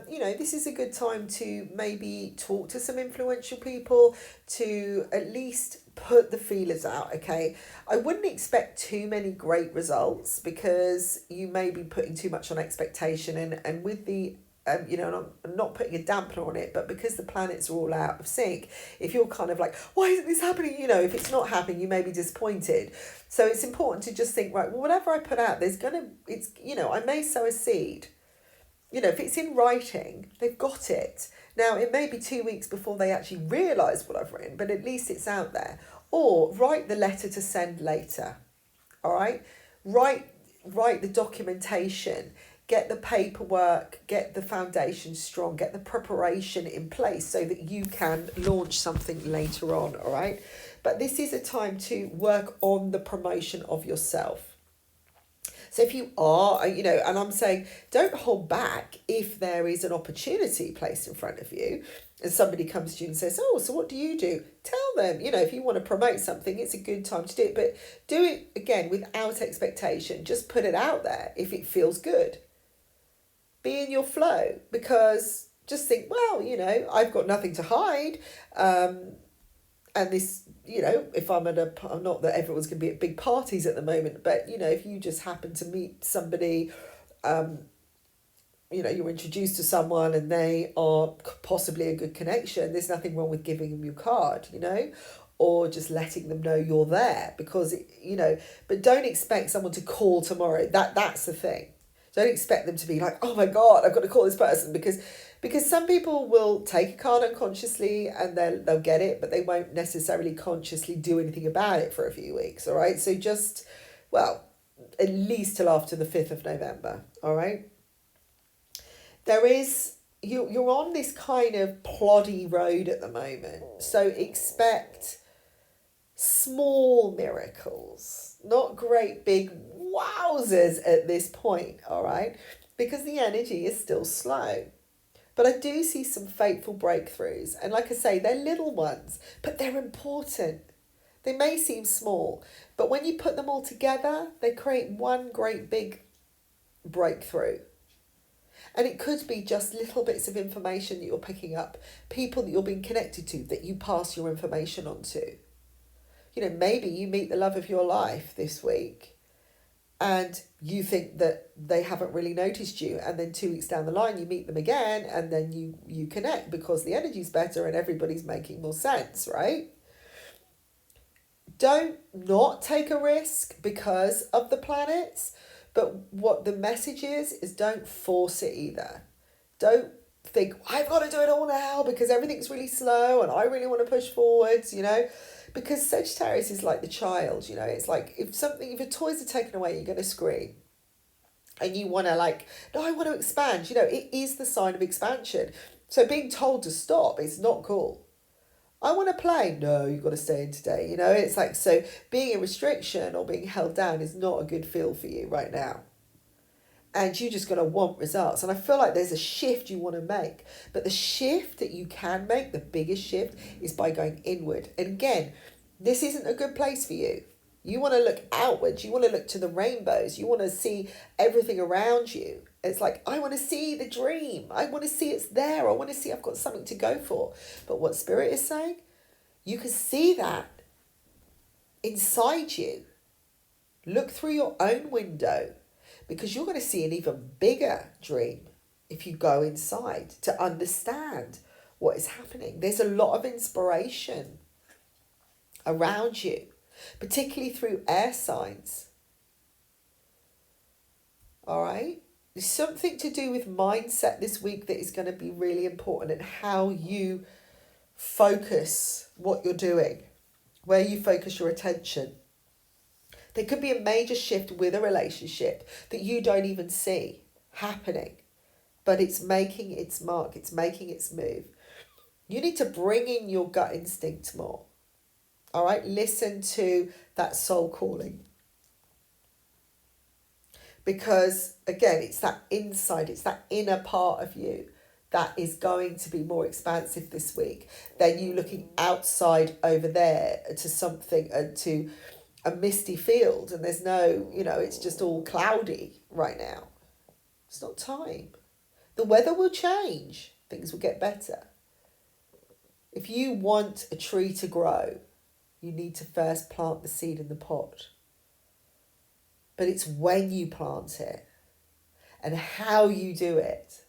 you know, this is a good time to maybe talk to some influential people, to at least put the feelers out, okay? I wouldn't expect too many great results because you may be putting too much on expectation, and with the you know, and I'm not putting a dampener on it, but because the planets are all out of sync, if you're kind of like, why isn't this happening? You know, if it's not happening, you may be disappointed. So it's important to just think, right, well, whatever I put out, it's, you know, I may sow a seed. You know, if it's in writing, they've got it. Now, it may be 2 weeks before they actually realise what I've written, but at least it's out there. Or write the letter to send later, all right? Write the documentation, get the paperwork, get the foundation strong, get the preparation in place so that you can launch something later on, all right? But this is a time to work on the promotion of yourself. So if you are, you know, and I'm saying don't hold back if there is an opportunity placed in front of you and somebody comes to you and says, oh, so what do you do? Tell them, you know, if you want to promote something, it's a good time to do it. But do it, again, without expectation. Just put it out there if it feels good. Be in your flow, because just think, well, you know, I've got nothing to hide. And this, you know, if I'm not that everyone's going to be at big parties at the moment, but, you know, if you just happen to meet somebody, you know, you're introduced to someone and they are possibly a good connection, there's nothing wrong with giving them your card, you know, or just letting them know you're there, because, you know, but don't expect someone to call tomorrow. That's the thing. Don't expect them to be like, oh my God, I've got to call this person, because some people will take a card unconsciously and they'll get it, but they won't necessarily consciously do anything about it for a few weeks, all right? So just, well, at least till after the 5th of November, all right? There is, you're on this kind of ploddy road at the moment, so expect small miracles, not great big wowzers at this point, all right? Because the energy is still slow. But I do see some fateful breakthroughs. And like I say, they're little ones, but they're important. They may seem small, but when you put them all together, they create one great big breakthrough. And it could be just little bits of information that you're picking up, people that you're being connected to, that you pass your information on to. You know, maybe you meet the love of your life this week and you think that they haven't really noticed you, and then 2 weeks down the line you meet them again, and then you connect because the energy's better and everybody's making more sense, right? Don't not take a risk because of the planets, but what the message is don't force it either. Don't think, I've got to do it all now because everything's really slow and I really want to push forwards, you know. Because Sagittarius is like the child, you know. It's like if your toys are taken away, you're going to scream. And you want to no, I want to expand. You know, it is the sign of expansion. So being told to stop is not cool. I want to play. No, you've got to stay in today. You know, it's like, so being in restriction or being held down is not a good feel for you right now. And you're just going to want results. And I feel like there's a shift you want to make. But the shift that you can make, the biggest shift, is by going inward. And again, this isn't a good place for you. You want to look outwards. You want to look to the rainbows. You want to see everything around you. It's like, I want to see the dream. I want to see it's there. I want to see I've got something to go for. But what Spirit is saying, you can see that inside you. Look through your own window, because you're going to see an even bigger dream if you go inside to understand what is happening. There's a lot of inspiration around you, particularly through air signs. All right? There's something to do with mindset this week that is going to be really important, and how you focus what you're doing, where you focus your attention. There could be a major shift with a relationship that you don't even see happening, but it's making its mark, it's making its move. You need to bring in your gut instinct more. All right, listen to that soul calling. Because again, it's that inside, it's that inner part of you that is going to be more expansive this week than you looking outside over there to something, to a misty field, and there's no, you know, it's just all cloudy right now. It's not time. The weather will change. Things will get better. If you want a tree to grow, You need to first plant the seed in the pot. But it's when you plant it and how you do it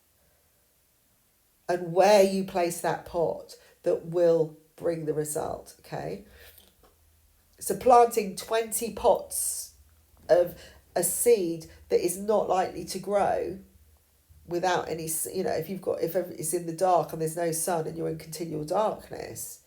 and where you place that pot that will bring the result, okay? So planting 20 pots of a seed that is not likely to grow without any, if it's in the dark and there's no sun and you're in continual darkness,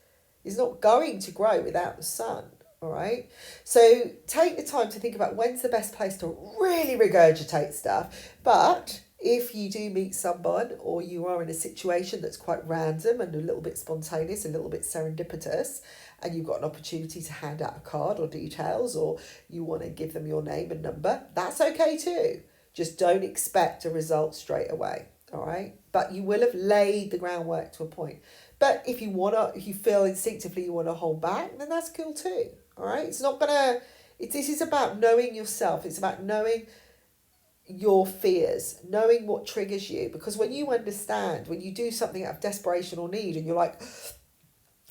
is not going to grow without the sun, all right? So take the time to think about when's the best place to really regurgitate stuff. But if you do meet someone or you are in a situation that's quite random and a little bit spontaneous, a little bit serendipitous, and you've got an opportunity to hand out a card or details, or you want to give them your name and number, that's okay too. Just don't expect a result straight away, all right? But you will have laid the groundwork to a point. But if you feel instinctively you want to hold back, then that's cool too, all right? This is about knowing yourself. It's about knowing your fears, knowing what triggers you. Because when you understand, when you do something out of desperation or need, and you're like,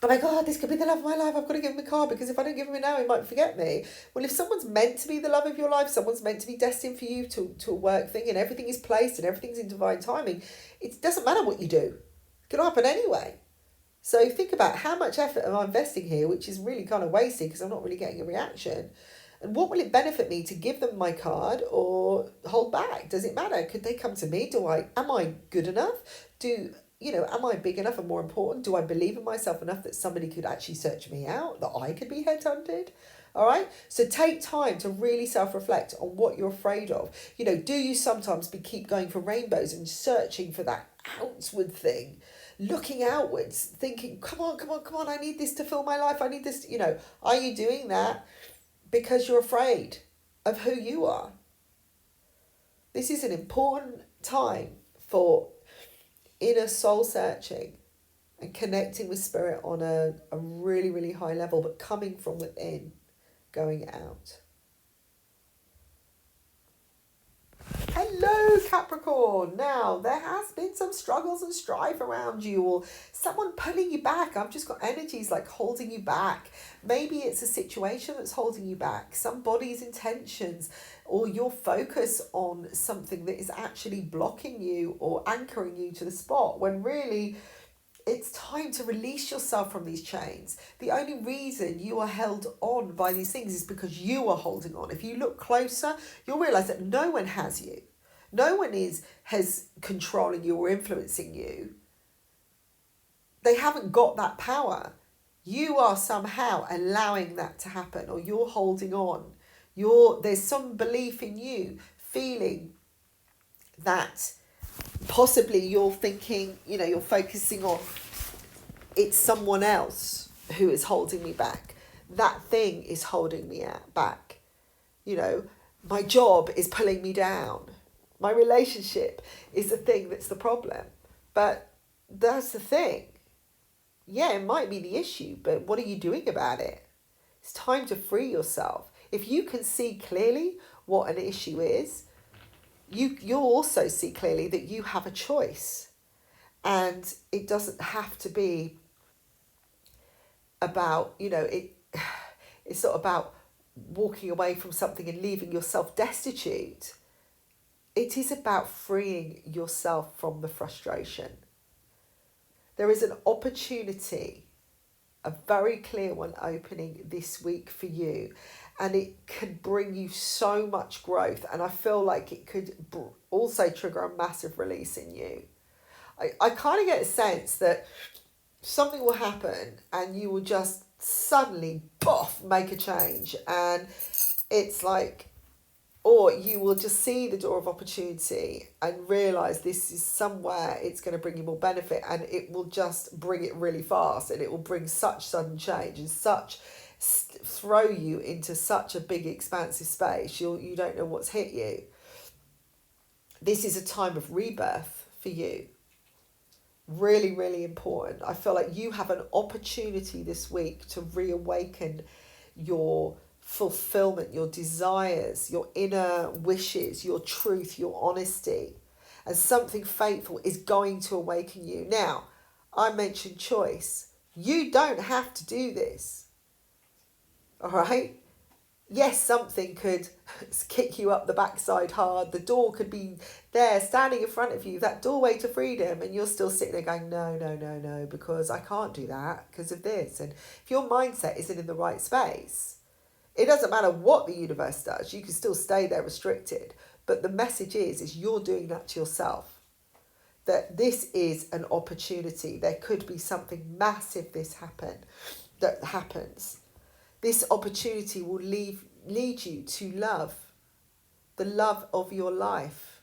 oh my God, this could be the love of my life, I've got to give him a card because if I don't give him it now, he might forget me. Well, if someone's meant to be the love of your life, someone's meant to be destined for you to a work thing, and everything is placed and everything's in divine timing, it doesn't matter what you do. It can happen anyway. So think about how much effort am I investing here, which is really kind of wasted because I'm not really getting a reaction. And what will it benefit me to give them my card or hold back? Does it matter? Could they come to me? Am I good enough? Am I big enough and more important? Do I believe in myself enough that somebody could actually search me out, that I could be headhunted? All right. So take time to really self-reflect on what you're afraid of. Do you sometimes keep going for rainbows and searching for that outward thing, looking outwards, thinking, come on, I need this to fill my life. I need this, are you doing that because you're afraid of who you are? This is an important time for inner soul searching and connecting with spirit on a really, really high level, but coming from within, going out. Hello, Capricorn. Now, there has been some struggles and strife around you, or someone pulling you back. I've just got energies like holding you back. Maybe it's a situation that's holding you back, somebody's intentions, or your focus on something that is actually blocking you or anchoring you to the spot, when really it's time to release yourself from these chains. The only reason you are held on by these things is because you are holding on. If you look closer, you'll realize that no one has you. No one has controlling you or influencing you. They haven't got that power. You are somehow allowing that to happen, or you're holding on. There's some belief in you, feeling that possibly you're thinking, you're focusing on, it's someone else who is holding me back. That thing is holding me back. My job is pulling me down. My relationship is the thing that's the problem. But that's the thing. Yeah, it might be the issue, but what are you doing about it? It's time to free yourself. If you can see clearly what an issue is, you'll also see clearly that you have a choice. And it doesn't have to be about, it's not about walking away from something and leaving yourself destitute. It is about freeing yourself from the frustration. There is an opportunity, a very clear one, opening this week for you. And it can bring you so much growth. And I feel like it could also trigger a massive release in you. I kind of get a sense that something will happen and you will just suddenly, make a change. And it's like, or you will just see the door of opportunity and realise this is somewhere it's going to bring you more benefit, and it will just bring it really fast, and it will bring such sudden change and throw you into such a big expansive space. You don't know what's hit you. This is a time of rebirth for you. Really, really important. I feel like you have an opportunity this week to reawaken your fulfillment, your desires, your inner wishes, your truth, your honesty. And something fateful is going to awaken you. Now, I mentioned choice. You don't have to do this. all right? Yes, something could kick you up the backside hard. The door could be there standing in front of you, that doorway to freedom, and you're still sitting there going, no, no, no, no, because I can't do that because of this. And if your mindset isn't in the right space, it doesn't matter what the universe does, you can still stay there restricted. But the message is you're doing that to yourself. That this is an opportunity. There could be something massive that happens. This opportunity will lead you to love, the love of your life.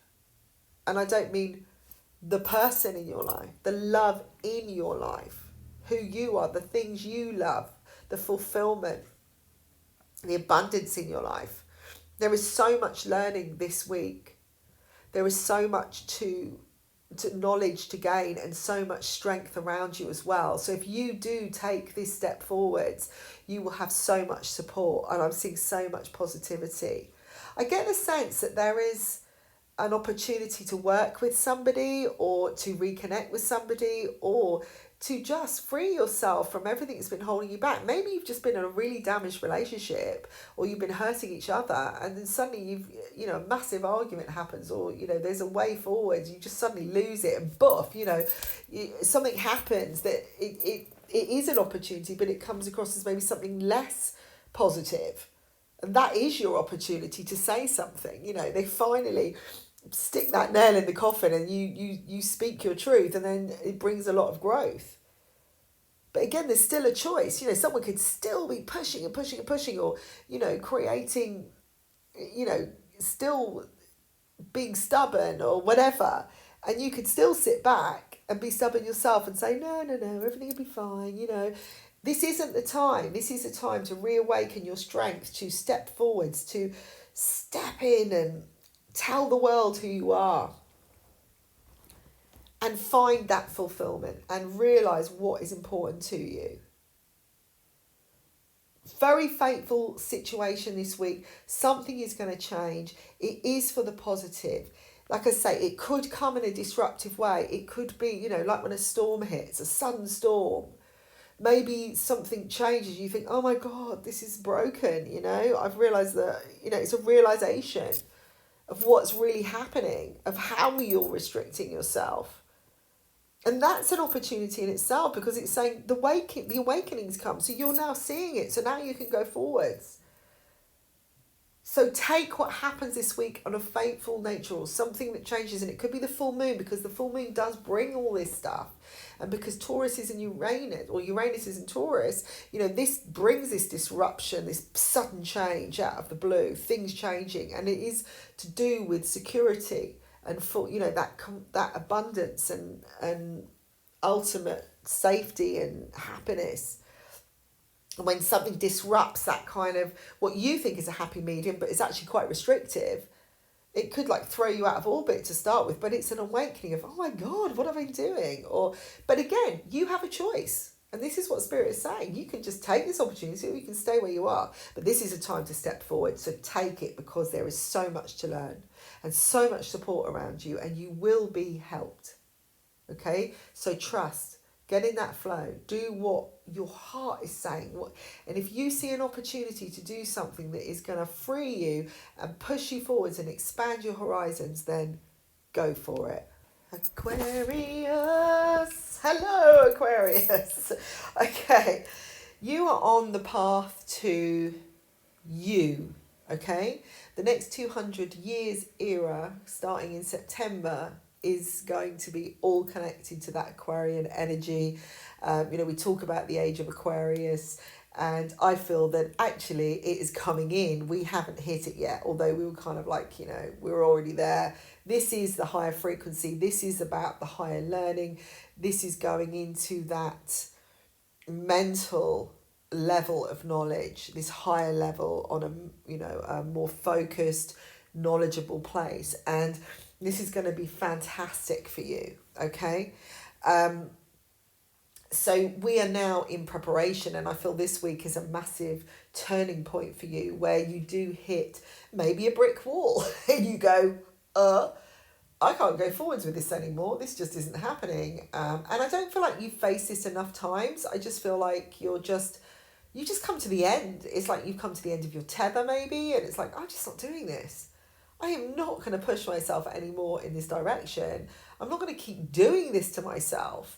And I don't mean the person in your life, the love in your life, who you are, the things you love, the fulfillment, the abundance in your life. There is so much learning this week. There is so much to knowledge to gain and so much strength around you as well. So if you do take this step forwards, you will have so much support, and I'm seeing so much positivity. I get the sense that there is an opportunity to work with somebody or to reconnect with somebody or to just free yourself from everything that's been holding you back. Maybe you've just been in a really damaged relationship or you've been hurting each other, and then suddenly a massive argument happens, or there's a way forward, you just suddenly lose it and boof, something happens that it is an opportunity, but it comes across as maybe something less positive. And that is your opportunity to say something. They finally stick that nail in the coffin and you speak your truth, and then it brings a lot of growth. But again, there's still a choice. Someone could still be pushing and pushing and pushing, or creating, still being stubborn or whatever, and you could still sit back and be stubborn yourself and say no, everything will be fine. This isn't the time. This is the time to reawaken your strength, to step forwards, to step in and tell the world who you are, and find that fulfillment and realize what is important to you. Very fateful situation this week. Something is going to change. It is for the positive. Like I say, it could come in a disruptive way. It could be, like when a storm hits, a sudden storm. Maybe something changes. You think, oh my God, this is broken. I've realized that, it's a realization of what's really happening, of how you're restricting yourself. And that's an opportunity in itself, because it's saying the awakening's come. So you're now seeing it. So now you can go forwards. So take what happens this week on a fateful nature, or something that changes. And it could be the full moon, because the full moon does bring all this stuff. And because Taurus is in Uranus, or Uranus is in Taurus, this brings this disruption, this sudden change out of the blue, things changing. And it is to do with security and for, that abundance and ultimate safety and happiness. And when something disrupts that kind of what you think is a happy medium, but it's actually quite restrictive, it could throw you out of orbit to start with, but it's an awakening of, oh my God, what am I doing? But again, you have a choice. And this is what Spirit is saying. You can just take this opportunity, or you can stay where you are. But this is a time to step forward. So take it, because there is so much to learn and so much support around you, and you will be helped. Okay? So trust. Get in that flow. Do what your heart is saying. And if you see an opportunity to do something that is going to free you and push you forwards and expand your horizons, then go for it. Aquarius. Hello, Aquarius. Okay. You are on the path to you. Okay. The next 200 years era, starting in September, is going to be all connected to that Aquarian energy. We talk about the age of Aquarius, and I feel that actually it is coming in. We haven't hit it yet, although we were kind of we're already there. This is the higher frequency. This is about the higher learning. This is going into that mental level of knowledge, this higher level on a more focused, knowledgeable place. And this is going to be fantastic for you, okay? So we are now in preparation, and I feel this week is a massive turning point for you, where you do hit maybe a brick wall and you go, I can't go forwards with this anymore. This just isn't happening. And I don't feel like you've faced this enough times. I just feel like you're just you just come to the end. It's like you've come to the end of your tether maybe, and it's like, I'm just not doing this. I am not going to push myself anymore in this direction. I'm not going to keep doing this to myself.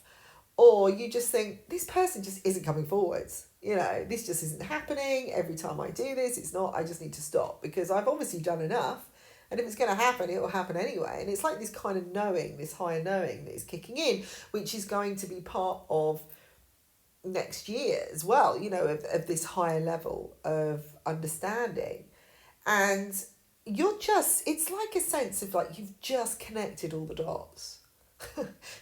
Or you just think, this person just isn't coming forwards. You know, this just isn't happening. Every time I do this, it's not, I just need to stop because I've obviously done enough. And if it's going to happen, it will happen anyway. And it's like this kind of knowing, this higher knowing that is kicking in, which is going to be part of next year as well, you know, of this higher level of understanding. And you're just, it's like a sense of like you've just connected all the dots.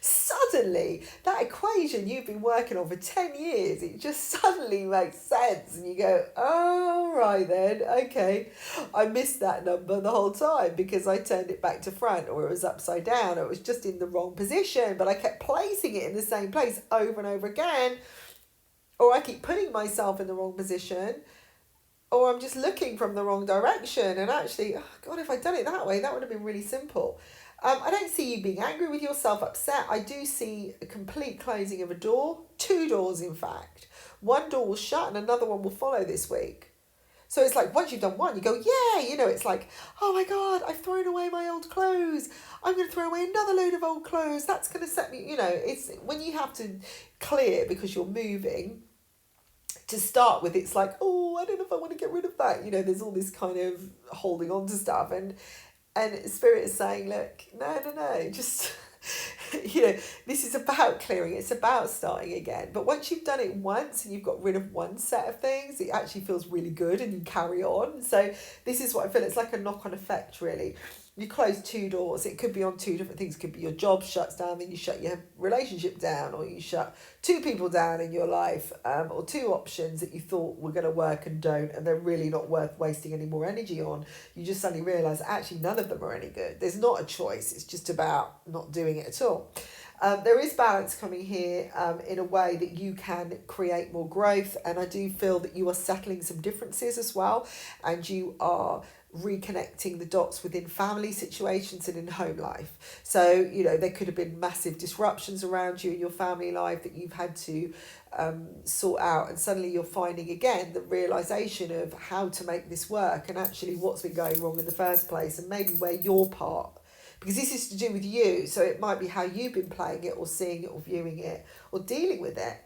Suddenly, that equation you've been working on for 10 years, it just suddenly makes sense. And you go, oh, right then, okay. I missed that number the whole time because I turned it back to front, or it was upside down, or it was just in the wrong position. But I kept placing it in the same place over and over again. Or I keep putting myself in the wrong position. Or I'm just looking from the wrong direction. And actually, oh God, if I'd done it that way, that would have been really simple. I don't see you being angry with yourself, upset. I do see a complete closing of a door. 2 doors, in fact. One door will shut and another one will follow this week. So it's like, once you've done one, you go, yeah, you know, it's like, oh my God, I've thrown away my old clothes. I'm going to throw away another load of old clothes. That's going to set me, you know, it's when you have to clear because you're moving. To start with, it's like, oh, I don't know if I want to get rid of that. You know, there's all this kind of holding on to stuff. And Spirit is saying, look, no, just, you know, this is about clearing. It's about starting again. But once you've done it once and you've got rid of one set of things, it actually feels really good and you carry on. So this is what I feel. It's like a knock-on effect, really. You close 2 doors. It could be on 2 different things. It could be your job shuts down, then you shut your relationship down, or you shut 2 people down in your life, or 2 options that you thought were going to work and don't, and they're really not worth wasting any more energy on. You just suddenly realise actually none of them are any good. There's not a choice. It's just about not doing it at all. There is balance coming here in a way that you can create more growth, and I do feel that you are settling some differences as well, and you are reconnecting the dots within family situations and in home life. So, you know, there could have been massive disruptions around you in your family life that you've had to sort out, and suddenly you're finding again the realization of how to make this work and actually what's been going wrong in the first place, and maybe where your part, because this is to do with you, so it might be how you've been playing it or seeing it or viewing it or dealing with it.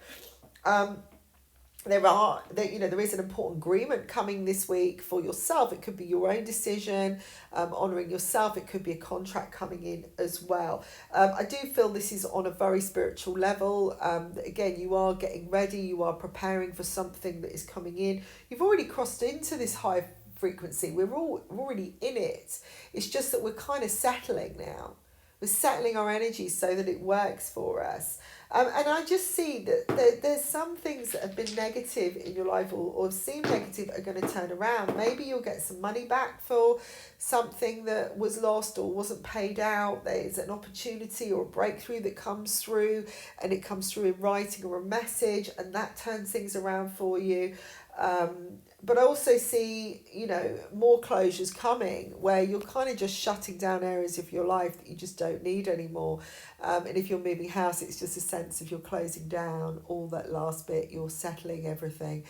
There is an important agreement coming this week for yourself. It could be your own decision, honouring yourself. It could be a contract coming in as well. I do feel this is on a very spiritual level. Again, you are getting ready. You are preparing for something that is coming in. You've already crossed into this high frequency. We're already in it. It's just that we're kind of settling now. We're settling our energy so that it works for us. And I just see that there's some things that have been negative in your life or seem negative are going to turn around. Maybe you'll get some money back for something that was lost or wasn't paid out. There's an opportunity or a breakthrough that comes through, and it comes through in writing or a message, and that turns things around for you. But I also see, you know, more closures coming where you're kind of just shutting down areas of your life that you just don't need anymore. And if you're moving house, it's just a sense of you're closing down all that last bit, you're settling everything.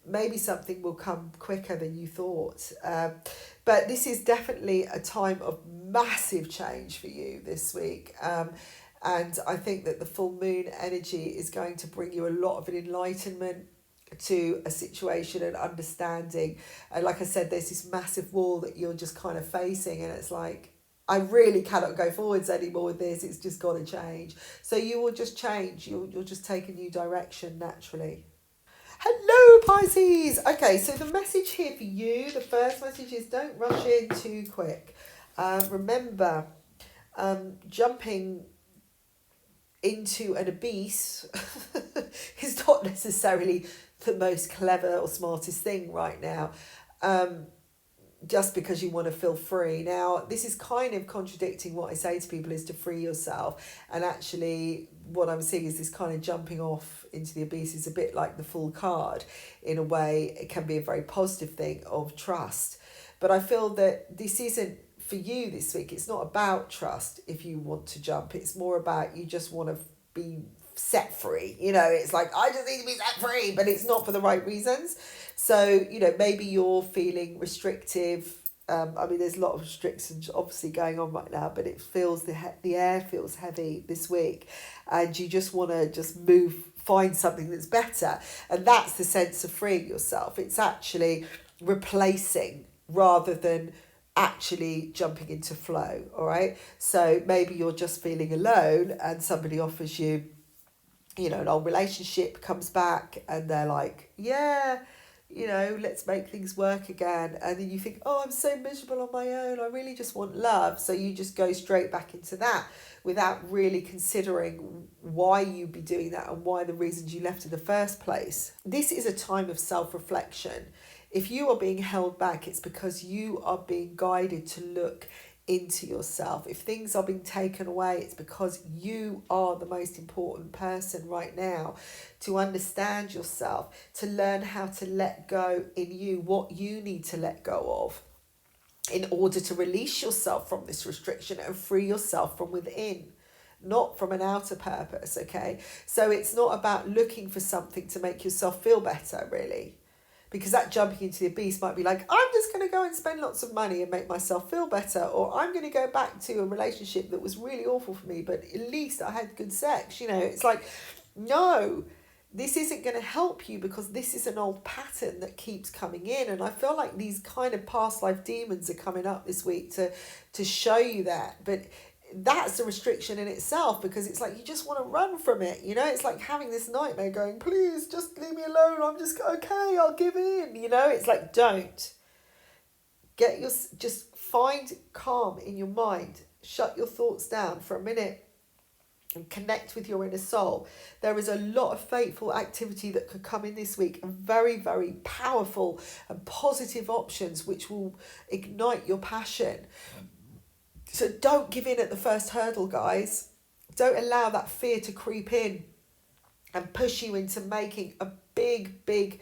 Maybe something will come quicker than you thought. But this is definitely a time of massive change for you this week. And I think that the full moon energy is going to bring you a lot of an enlightenment to a situation and understanding. And like I said, there's this massive wall that you're just kind of facing, and it's like, I really cannot go forwards anymore with this. It's just got to change. So you will just change. You'll just take a new direction naturally. Hello, Pisces. Okay, so the message here for you, the first message is don't rush in too quick. Remember, jumping into an abyss is not necessarily the most clever or smartest thing right now, just because you want to feel free. Now, this is kind of contradicting what I say to people is to free yourself, and actually what I'm seeing is this kind of jumping off into the abyss is a bit like the Fool card. In a way, it can be a very positive thing of trust, but I feel that this isn't for you this week. It's not about trust if you want to jump. It's more about you just want to be set free. You know, it's like, I just need to be set free, but it's not for the right reasons. So, you know, maybe you're feeling restrictive. I mean, there's a lot of restrictions obviously going on right now, but it feels, the air feels heavy this week, and you just want to just find something that's better. And that's the sense of freeing yourself. It's actually replacing rather than actually jumping into flow. All right. So maybe you're just feeling alone and somebody offers you, you know, an old relationship comes back and they're like, yeah, you know, let's make things work again. And then you think, oh, I'm so miserable on my own. I really just want love. So you just go straight back into that without really considering why you'd be doing that and why the reasons you left in the first place. This is a time of self-reflection. If you are being held back, it's because you are being guided to look into yourself. If things are being taken away, it's because you are the most important person right now to understand yourself, to learn how to let go in you, what you need to let go of in order to release yourself from this restriction and free yourself from within, not from an outer purpose, okay? So it's not about looking for something to make yourself feel better, really. Because that jumping into the abyss might be like, I'm just going to go and spend lots of money and make myself feel better. Or I'm going to go back to a relationship that was really awful for me, but at least I had good sex. You know, it's like, no, this isn't going to help you because this is an old pattern that keeps coming in. And I feel like these kind of past life demons are coming up this week to show you that. But that's a restriction in itself, because it's like you just want to run from it. You know, it's like having this nightmare going, please just leave me alone, I'm just okay, I'll give in. You know, it's like, don't just find calm in your mind, shut your thoughts down for a minute and connect with your inner soul. There is a lot of fateful activity that could come in this week, and very, very powerful and positive options which will ignite your passion. So don't give in at the first hurdle, guys. Don't allow that fear to creep in and push you into making a big, big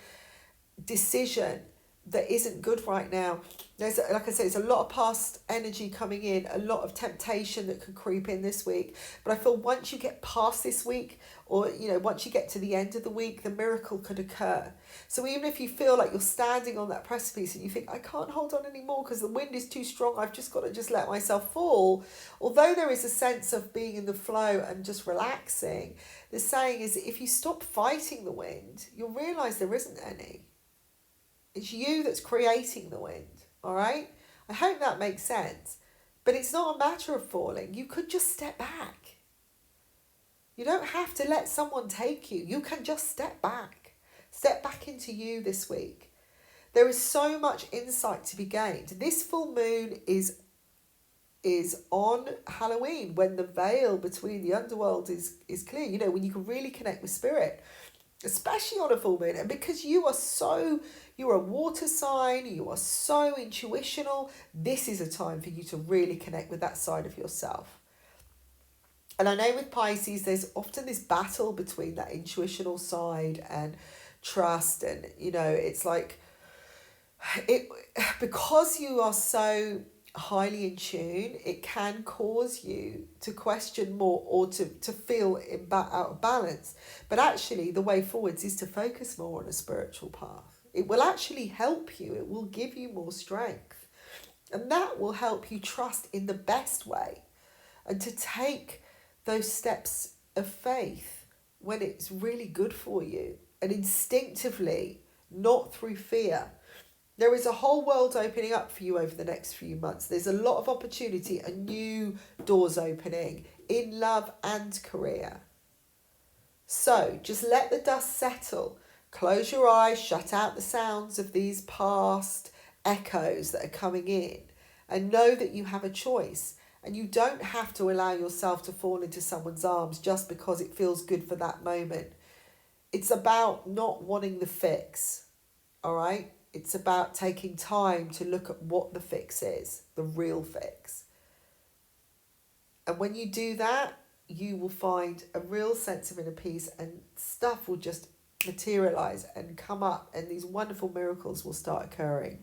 decision that isn't good right now. There's, like I said, there's a lot of past energy coming in, a lot of temptation that could creep in this week. But I feel once you get past this week, or, you know, once you get to the end of the week, the miracle could occur. So even if you feel like you're standing on that precipice and you think, I can't hold on anymore because the wind is too strong, I've just got to just let myself fall. Although there is a sense of being in the flow and just relaxing, the saying is, if you stop fighting the wind, you'll realise there isn't any. It's you that's creating the wind, all right? I hope that makes sense. But it's not a matter of falling. You could just step back. You don't have to let someone take you. You can just step back. Step back into you this week. There is so much insight to be gained. This full moon is on Halloween, when the veil between the underworld is clear. You know, when you can really connect with spirit, especially on a full moon. And because you're a water sign, you are so intuitional, this is a time for you to really connect with that side of yourself. And I know with Pisces, there's often this battle between that intuitional side and trust. And, you know, it's like, because you are so highly in tune, it can cause you to question more, or to feel out of balance. But actually, the way forwards is to focus more on a spiritual path. It will actually help you. It will give you more strength. And that will help you trust in the best way, and to take those steps of faith when it's really good for you, and instinctively, not through fear. There is a whole world opening up for you over the next few months. There's a lot of opportunity and new doors opening in love and career. So just let the dust settle. Close your eyes, shut out the sounds of these past echoes that are coming in, and know that you have a choice. And you don't have to allow yourself to fall into someone's arms just because it feels good for that moment. It's about not wanting the fix, all right? It's about taking time to look at what the fix is, the real fix. And when you do that, you will find a real sense of inner peace, and stuff will just materialize and come up, and these wonderful miracles will start occurring.